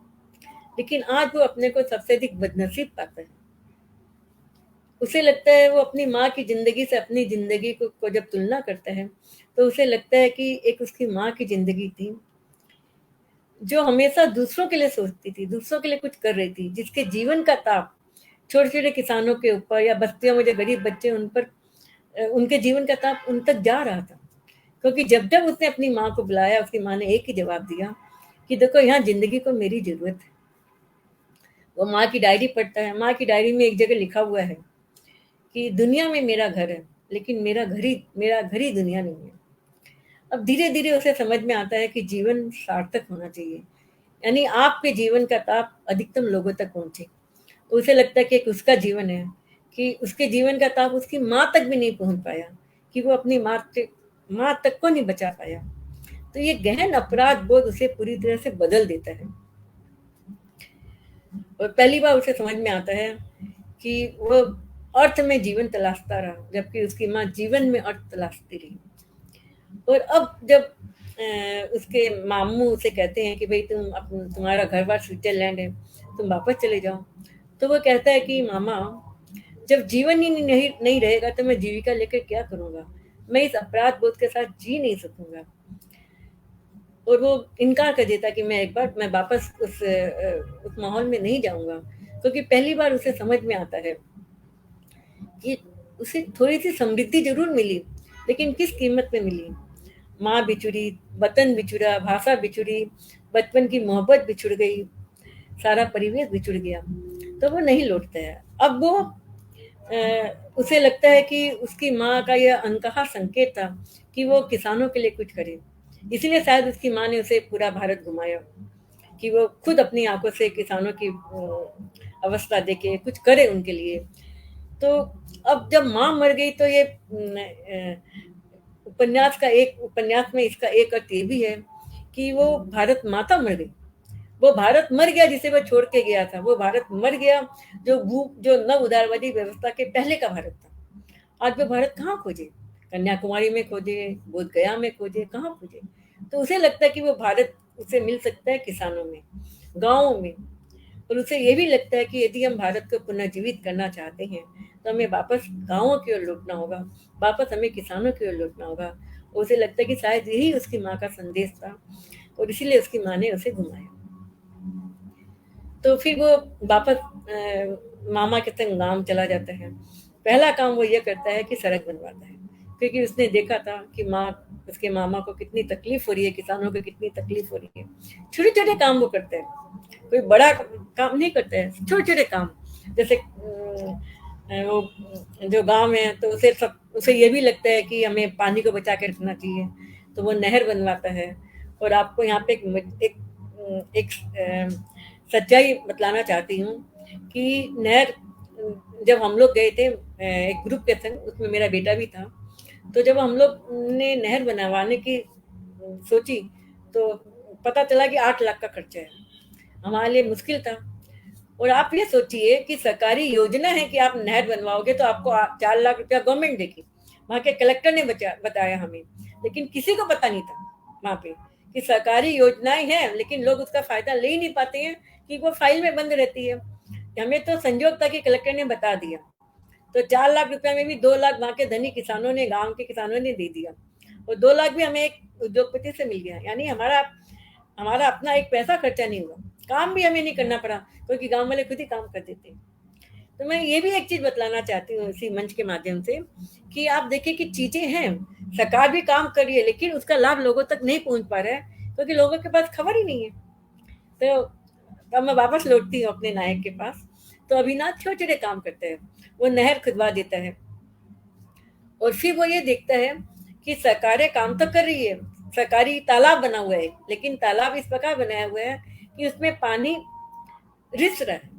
लेकिन आज वो अपने को सबसे अधिक बदनसीब पाता है। उसे लगता है, वो अपनी माँ की ज़िंदगी से अपनी ज़िंदगी को जब तुलना करता है, तो उसे लगता है कि एक उसकी माँ की ज़िंदगी थी, जो हमेशा दूसरों के लिए सोचती थी, दूसरों के लिए कुछ कर रही थी, जिसके जीवन का ताप छोटे-छोटे किसानों के ऊपर या बस्तियों में जो गरीब बच्चे उन पर उनके जीवन का ताप उन तक जा रहा था। क्योंकि जब-जब उसने अपनी माँ को बुलाया, उसकी माँ ने एक ही जवाब दिया कि देखो यहाँ ज़िंदगी को मेरी ज़रूरत है। वो माँ की डायरी पढ़ता है, माँ की डायरी में एक जगह लिखा हुआ है कि दुनिया में मेरा घर है, लेकिन मेरा घर ही दुनिया नहीं है। अब धीरे-धीरे उसे समझ में आता है कि जीवन सार्थक होना चाहिए, यानी आपके जीवन का ताप अधिकतम लोगों तक पहुँचे। उसे लगता है कि एक उसका जीवन है, कि उसके जीवन का ताप उसकी माँ तक भी नहीं पहुँच पाया, कि वो अपनी माँ तक को नहीं बचा पाया। तो ये गहन अपराध बोध उसे पूरी तरह से बदल देता है। और पहली बार उसे समझ में आता है कि वो अर्थ में जीवन तलाशता रहा, जबकि उसकी माँ जीवन में अर्थ तलाशती रही। और अब जब उसके मामू उसे कहते हैं कि भाई तुम्हारा घर बार स्विट्जरलैंड है, तुम वापस चले जाओ, तो वो कहता है कि मामा, जब जीवन ही नहीं रहेगा तो मैं जीविका लेकर क्या करूंगा, मैं इस अपराध बोध के साथ जी नहीं सकूंगा। और वो इनकार कर देता कि मैं वापस उस माहौल में नहीं जाऊंगा, क्योंकि पहली बार उसे समझ में आता है कि उसे थोड़ी सी समृद्धि जरूर मिली, लेकिन किस कीमत में मिली। माँ बिछुड़ी, वतन बिछुड़ा, भाषा बिछुड़ी, बचपन की मोहब्बत बिछुड़ गई, सारा परिवेश बिछुड़ गया, तो वो नहीं लौटता है। अब वो उसे लगता है कि उसकी माँ का यह अनकहा संकेत था कि वो किसानों के लिए कुछ करे, इसीलिए शायद उसकी माँ ने उसे पूरा भारत घुमाया, कि वो खुद अपनी आंखों से किसानों की अवस्था देखे, कुछ करे उनके लिए। तो अब जब माँ मर गई तो ये उपन्यास में इसका एक अर्थ ये भी है कि वो भारत माता मर गई, वो भारत मर गया जिसे वो छोड़ के गया था, वो भारत मर गया जो नव उदारवादी व्यवस्था के पहले का भारत था। आज वो भारत कहाँ खोजे, कन्याकुमारी में खोजे, बोध गया में खोजे, कहाँ खोजे। तो उसे लगता है कि वो भारत उसे मिल सकता है किसानों में, गाँवों में। और उसे ये भी लगता है कि यदि हम भारत को पुनर्जीवित करना चाहते हैं तो हमें वापस गाँवों की ओर लौटना होगा, वापस हमें किसानों की ओर लौटना होगा। और उसे लगता है कि शायद यही उसकी माँ का संदेश था, और इसीलिए उसकी माँ ने उसे घुमाया। तो फिर वो वापस मामा के संग गाँव चला जाता है। पहला काम वो ये करता है कि सड़क बनवाता है, क्योंकि उसने देखा था कि उसके मामा को कितनी तकलीफ हो रही है, किसानों को कितनी तकलीफ हो रही है। छोटे छोटे काम वो करते हैं, कोई बड़ा काम नहीं करते हैं, छोटे छोटे काम। जैसे वो जो गांव है तो उसे ये भी लगता है कि हमें पानी को बचा के रखना चाहिए, तो वो नहर बनवाता है। और आपको यहाँ पे एक सच्चाई बतलाना चाहती हूँ कि नहर, जब हम लोग गए थे एक ग्रुप के संग, उसमें मेरा बेटा भी था, तो जब हम लोग ने नहर बनवाने की सोची तो पता चला कि 8 लाख का खर्चा है। हमारे लिए मुश्किल था। और आप ये सोचिए कि सरकारी योजना है कि आप नहर बनवाओगे तो आपको 4 लाख रुपया गवर्नमेंट देगी। वहाँ के कलेक्टर ने बताया हमें, लेकिन किसी को पता नहीं था वहाँ पे कि सरकारी योजनाएं हैं, लेकिन लोग उसका फायदा ले ही नहीं पाते हैं, कि वो फाइल में बंद रहती है। हमें तो संजोग था कि कलेक्टर ने बता दिया, तो 4 लाख रुपया में भी 2 लाख वहाँ के धनी किसानों ने, गाँव के किसानों ने दे दिया, और 2 लाख भी हमें एक उद्योगपति से मिल गया। यानी हमारा हमारा अपना एक पैसा खर्चा नहीं हुआ, काम भी हमें नहीं करना पड़ा, क्योंकि गांव वाले खुद ही काम कर देते हैं। तो मैं ये भी एक चीज बतलाना चाहती हूँ इसी मंच के माध्यम से, कि आप देखिए कि चीजें हैं, सरकार भी काम कर रही है, लेकिन उसका लाभ लोगों तक नहीं पहुंच पा रहा है, क्योंकि लोगों के पास खबर ही नहीं है। तो अब मैं वापस लौटती हूँ अपने नायक के पास। तो अभिनाथ छोटे छोटे काम करते हैं, वो नहर खुदवा देता है, और फिर वो ये देखता है कि सरकारें काम तो कर रही है, सरकारी तालाब बना हुआ है, लेकिन तालाब इस प्रकार बनाया हुआ है कि उसमें पानी रिस रहा है।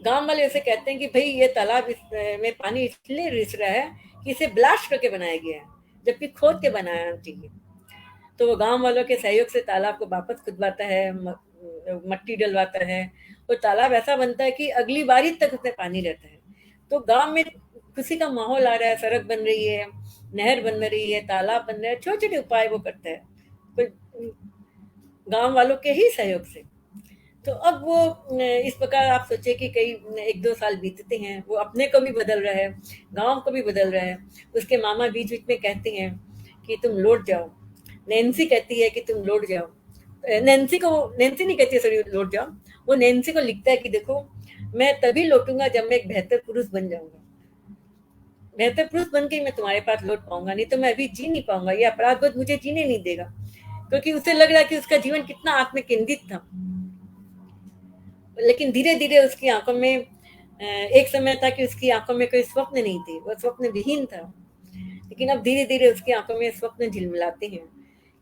गांव वाले उसे कहते हैं कि भाई ये तालाब में पानी इसलिए रिस रहा है कि इसे ब्लास्ट करके बनाया गया है, जबकि खोद के बनाना चाहिए। तो वो गांव वालों के सहयोग से तालाब को वापस खुदवाता है, मट्टी डलवाता है, और तालाब ऐसा बनता है कि अगली बारी तक उसमें पानी रहता है। तो गांव में खुशी का माहौल आ रहा है, सड़क बन रही है, नहर बन रही है, तालाब बन रहा है, छोटे छोटे उपाय वो करता है गांव वालों के ही सहयोग से। तो अब वो इस प्रकार आप सोचिए कि कई 1-2 साल बीतते हैं, वो अपने को भी बदल रहा है, गाँव को भी बदल रहा है। उसके मामा बीच-बीच में कहते हैं कि तुम लौट जाओ। नैन्सी कहती है कि तुम लौट जाओ। नैन्सी नहीं कहती है सॉरी लौट जाओ, वो नैन्सी को लिखता है कि देखो मैं तभी लौटूँगा जब मैं एक बेहतर पुरुष बन जाऊँगा। बेहतर पुरुष बन के ही मैं तुम्हारे पास लौट पाऊँगा, नहीं तो मैं अभी जी नहीं पाऊँगा, ये अपराध-बोध मुझे जीने नहीं देगा। क्योंकि उसे लग रहा है कि उसका जीवन कितना आत्मकेंद्रित था। लेकिन धीरे-धीरे उसकी आँखों में एक समय था कि उसकी आँखों में कोई स्वप्न नहीं थे, वो स्वप्न विहीन था। लेकिन अब धीरे-धीरे उसकी आँखों में स्वप्न झिलमिलाते हैं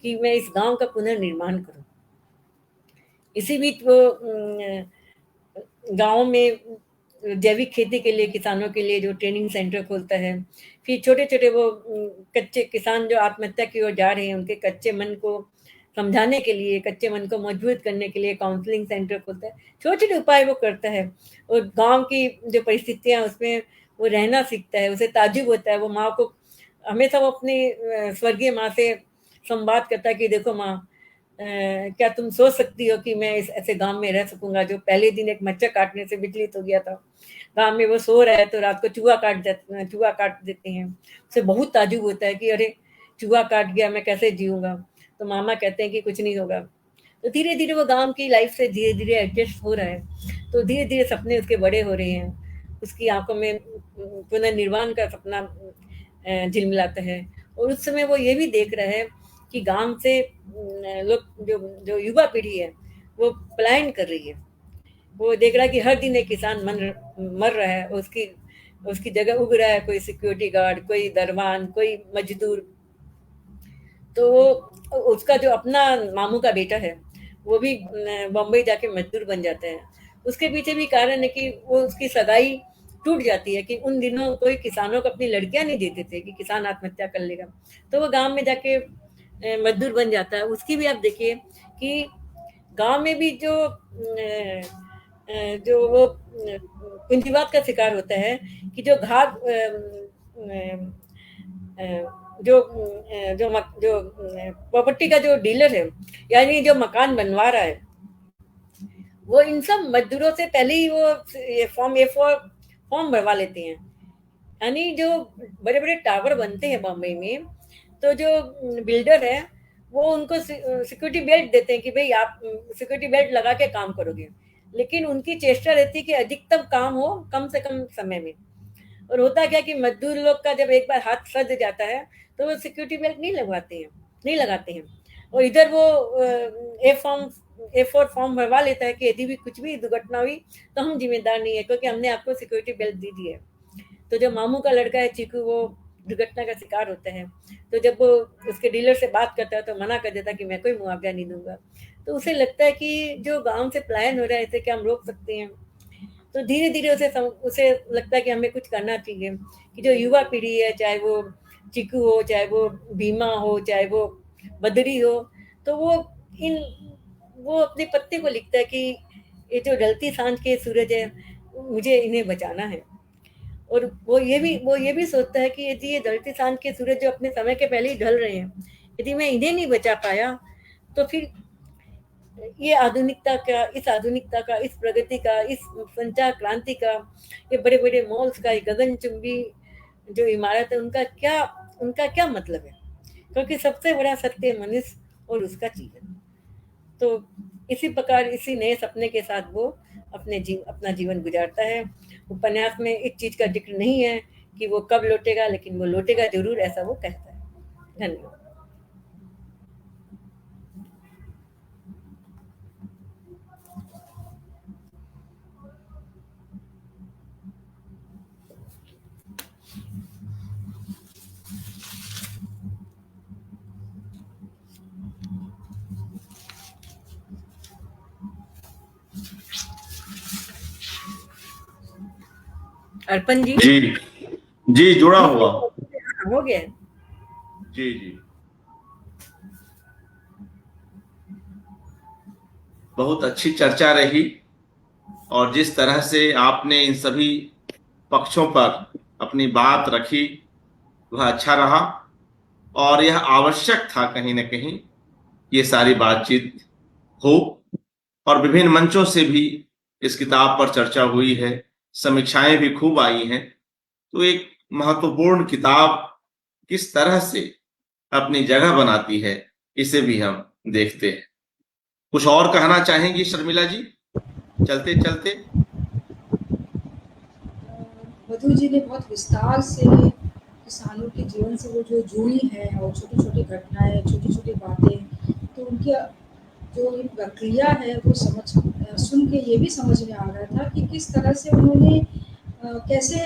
कि मैं इस गाँव का पुनर्निर्माण करूँ। इसी बीच वो गाँव में जैविक खेती के लिए किसानों के लिए जो ट्रेनिंग सेंटर खोलता है। फिर छोटे-छोटे वो कच्चे किसान जो आत्महत्या की ओर जा रहे हैं, उनके कच्चे मन को समझाने के लिए, कच्चे मन को मजबूत करने के लिए काउंसलिंग सेंटर खोलता है। छोटे-छोटे उपाय वो करता है और गाँव की जो परिस्थितियाँ उसमें वो रहना सीखता है, उसे ताज्जुब होता है। वो माँ को हमेशा वो अपनी स्वर्गीय माँ से संवाद करता है कि देखो माँ, क्या तुम सोच सकती हो कि मैं इस ऐसे गाँव में रह सकूँगा जो पहले दिन एक मच्छर काटने से विचलित हो गया था। गाँव में वो सो रहा है तो रात को चूहा काट देते हैं। उसे बहुत ताज्जुब होता है कि अरे! चूहा काट गया, मैं कैसे जीऊँगा? तो मामा कहते हैं कि कुछ नहीं होगा। तो धीरे-धीरे वो गाँव की लाइफ से धीरे-धीरे एडजस्ट हो रहा है। तो धीरे-धीरे सपने उसके बड़े हो रहे हैं। उसकी आँखों में पुनर्निर्वाण का सपना झिलमिलाता है और उस समय वो ये भी देख रहा है कि गाँव से लोग जो युवा पीढ़ी है, वो पलायन कर रही है। वो देख रहा है कि हर दिन एक किसान मर रहा है, उसकी उसकी जगह उग रहा है कोई सिक्योरिटी गार्ड, कोई दरवान, कोई मजदूर। तो उसका जो अपना मामू का बेटा है, वो भी बम्बई जाके मजदूर बन जाता है। उसके पीछे भी कारण है कि वो उसकी सगाई टूट जाती है कि उन दिनों कोई किसानों को अपनी लड़कियां नहीं देते थे कि किसान आत्महत्या कर लेगा, तो वो गांव में जाके मजदूर बन जाता है। उसकी भी आप देखिए कि गांव में भी जो वो पूंजीवाद का शिकार होता है कि जो घात जो जो प्रॉपर्टी का जो डीलर है, यानी जो मकान बनवा रहा है, वो इन सब मजदूरों से पहले ही वो ये फॉर्म भरवा लेते हैं। यानी जो बड़े बड़े टावर बनते हैं बम्बई में, तो जो बिल्डर है वो उनको सिक्योरिटी बेल्ट देते हैं कि भाई आप सिक्योरिटी बेल्ट लगा के काम करोगे, लेकिन उनकी चेष्टा रहती है कि अधिकतम काम हो कम से कम समय में। और होता क्या कि मजदूर लोग का जब एक बार हाथ सज जाता है तो वो सिक्योरिटी बेल्ट नहीं लगाते हैं। और इधर वो ए4 फॉर्म भरवा लेता है कि यदि भी कुछ भी दुर्घटना हुई तो हम जिम्मेदार नहीं है, क्योंकि हमने आपको सिक्योरिटी बेल्ट दी दी है। तो जो मामू का लड़का है चीकू, वो दुर्घटना का शिकार होता है, तो जब वो उसके डीलर से बात करता है तो मना कर देता है कि मैं कोई मुआवजा नहीं दूंगा। तो उसे लगता है कि जो गांव से पलायन हो रहा है इसे क्या हम रोक सकते हैं। तो धीरे धीरे उसे लगता है कि हमें कुछ करना चाहिए कि जो युवा पीढ़ी है, चाहे वो चिकू हो, चाहे वो भीमा हो, चाहे वो बदरी हो, तो वो अपने पत्ते को लिखता है कि ये जो ढलती सांझ के सूरज है, मुझे इन्हें बचाना है। और वो ये भी सोचता है कि यदि ये ढलती सांझ के सूरज जो अपने समय के पहले ही ढल रहे हैं, यदि मैं इन्हें नहीं बचा पाया तो फिर ये आधुनिकता का, इस प्रगति का, इस संचार क्रांति का, ये बड़े बड़े मॉल्स का, ये गगनचुंबी जो इमारत है, उनका क्या मतलब है। क्योंकि सबसे बड़ा सत्य मनुष्य और उसका जीवन। तो इसी प्रकार इसी नए सपने के साथ वो अपना जीवन गुजारता है। उपन्यास में इस चीज का जिक्र नहीं है कि वो कब लौटेगा, लेकिन वो लौटेगा जरूर, ऐसा वो कहता है। धन्यवाद। अर्पण जी जी जी जुड़ा हुआ हो गया। जी जी बहुत अच्छी चर्चा रही, और जिस तरह से आपने इन सभी पक्षों पर अपनी बात रखी वह अच्छा रहा, और यह आवश्यक था कहीं ना कहीं ये सारी बातचीत हो। और विभिन्न मंचों से भी इस किताब पर चर्चा हुई है, समीक्षाएं भी खूब आई हैं। तो एक महत्वपूर्ण किताब किस तरह से अपनी जगह बनाती है, इसे भी हम देखते हैं। कुछ और कहना चाहेंगी शर्मिला जी चलते चलते? मधु जी ने बहुत विस्तार से किसानों के जीवन से वो जो जुड़ी हैं और छोटी छोटी घटनाएं, छोटी छोटी बातें, तो उनकी जो ये प्रक्रिया है वो सुन के ये भी समझ में आ रहा था कि किस तरह से उन्होंने कैसे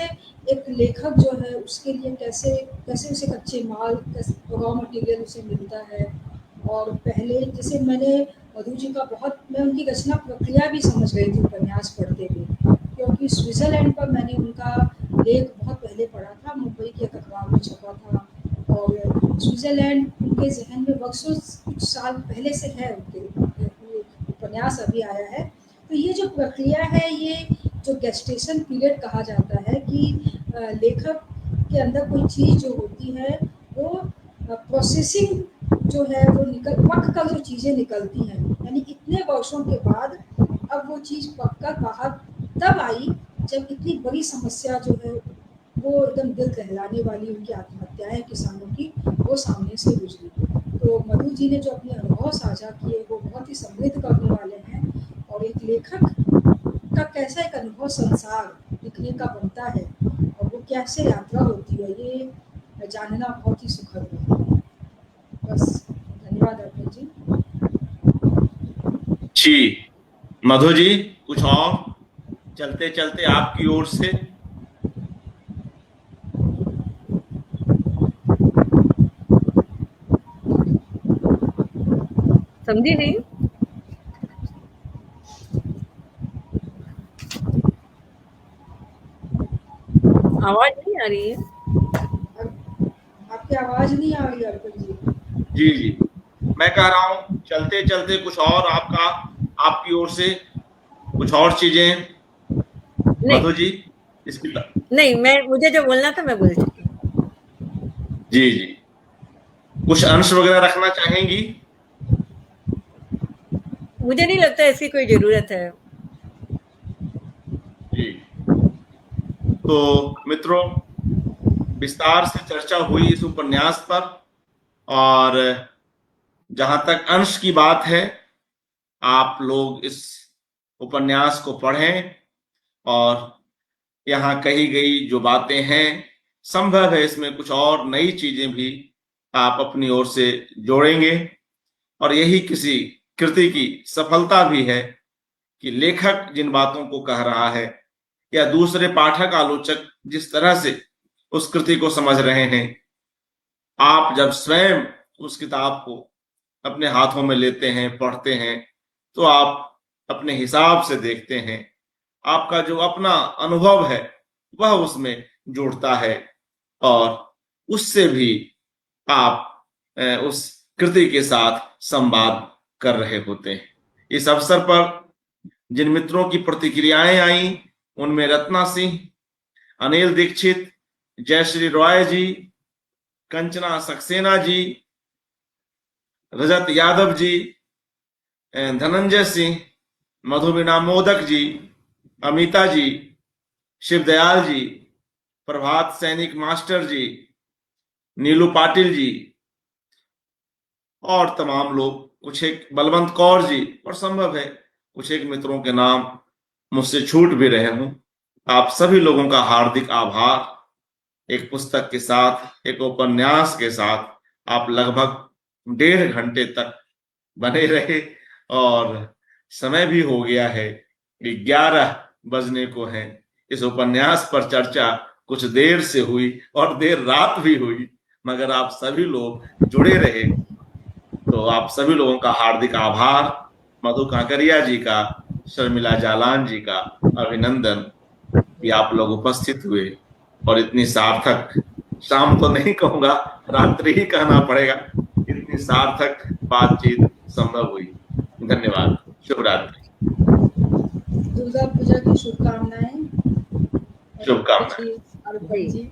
एक लेखक जो है उसके लिए कैसे कैसे उसे कच्चे माल, रॉ मटेरियल उसे मिलता है। और पहले जैसे मैंने मधु जी का मैं उनकी रचना प्रक्रिया भी समझ गई थी उपन्यास पढ़ते हुए, क्योंकि स्विट्ज़रलैंड पर मैंने उनका लेख बहुत पहले पढ़ा था, मुंबई के एक अखबार में छपा था। और स्विट्ज़रलैंड उनके जहन में बरसों कुछ साल पहले से है, उनके उपन्यास अभी आया है। तो ये जो प्रक्रिया है, ये जो गेस्टेशन पीरियड कहा जाता है कि लेखक के अंदर कोई चीज़ जो होती है वो प्रोसेसिंग जो है वो पक कर जो चीज़ें निकलती हैं, यानी इतने वर्षों के बाद अब वो चीज़ पक कर बाहर तब आई जब इतनी बड़ी समस्या जो है वो एकदम दिल दहलाने वाली उनकी आत्महत्याएं किसानों की वो सामने से गुजरी। तो मधु जी ने जो अपने अनुभव साझा किए वो बहुत ही समृद्ध करने वाले हैं। और एक लेखक का कैसा एक अनुभव संसार लिखने का बनता है और वो कैसे यात्रा होती है, ये जानना बहुत ही सुखद है। बस धन्यवाद अर्पित जी। जी मधु जी, कुछ और चलते चलते आपकी ओर से? समझी नहीं? आवाज नहीं आ रही है? आपकी आवाज नहीं आ रही अर्पित जी। जी जी, मैं कह रहा हूं चलते चलते कुछ और आपकी ओर से कुछ और चीजें मधु जी इसकी नहीं, मुझे जो बोलना था मैं बोल चुकी हूँ। जी जी, कुछ अंश वगैरह रखना चाहेंगी? मुझे नहीं लगता इसकी कोई जरूरत है। जी, तो मित्रों, विस्तार से चर्चा हुई इस उपन्यास पर, और जहां तक अंश की बात है, आप लोग इस उपन्यास को पढ़ें और यहाँ कही गई जो बातें हैं, संभव है इसमें कुछ और नई चीजें भी आप अपनी ओर से जोड़ेंगे। और यही किसी कृति की सफलता भी है कि लेखक जिन बातों को कह रहा है या दूसरे पाठक आलोचक जिस तरह से उस कृति को समझ रहे हैं, आप जब स्वयं उस किताब को अपने हाथों में लेते हैं, पढ़ते हैं, तो आप अपने हिसाब से देखते हैं, आपका जो अपना अनुभव है वह उसमें जुड़ता है और उससे भी आप उस कृति के साथ संवाद कर रहे होते हैं। इस अवसर पर जिन मित्रों की प्रतिक्रियाएं आई उनमें रत्ना सिंह, अनिल दीक्षित, जयश्री रॉय जी, कंचना सक्सेना जी, रजत यादव जी, धनंजय सिंह, मधुबिना मोदक जी, अमिता जी, शिवदयाल जी, प्रभात सैनिक मास्टर जी, नीलू पाटिल जी और तमाम लोग, कुछ एक बलवंत कौर जी, और संभव है कुछ एक मित्रों के नाम मुझसे छूट भी रहे हों। आप सभी लोगों का हार्दिक आभार। एक पुस्तक के साथ, एक उपन्यास के साथ आप लगभग 1.5 घंटे तक बने रहे और समय भी हो गया है, 11 बजने को है। इस उपन्यास पर चर्चा कुछ देर से हुई और देर रात भी हुई, मगर आप सभी लोग जुड़े रहे, तो आप सभी लोगों का हार्दिक आभार। मधु काकरिया जी का, शर्मिला जालान जी का अभिनंदन कि आप लोग उपस्थित हुए और इतनी सार्थक, शाम तो नहीं कहूंगा, रात्रि ही कहना पड़ेगा, इतनी सार्थक बातचीत संभव हुई। धन्यवाद। शुभ रात्रि। दुर्गा पूजा की शुभकामनाएं। शुभकामनाएं। अर्पित जी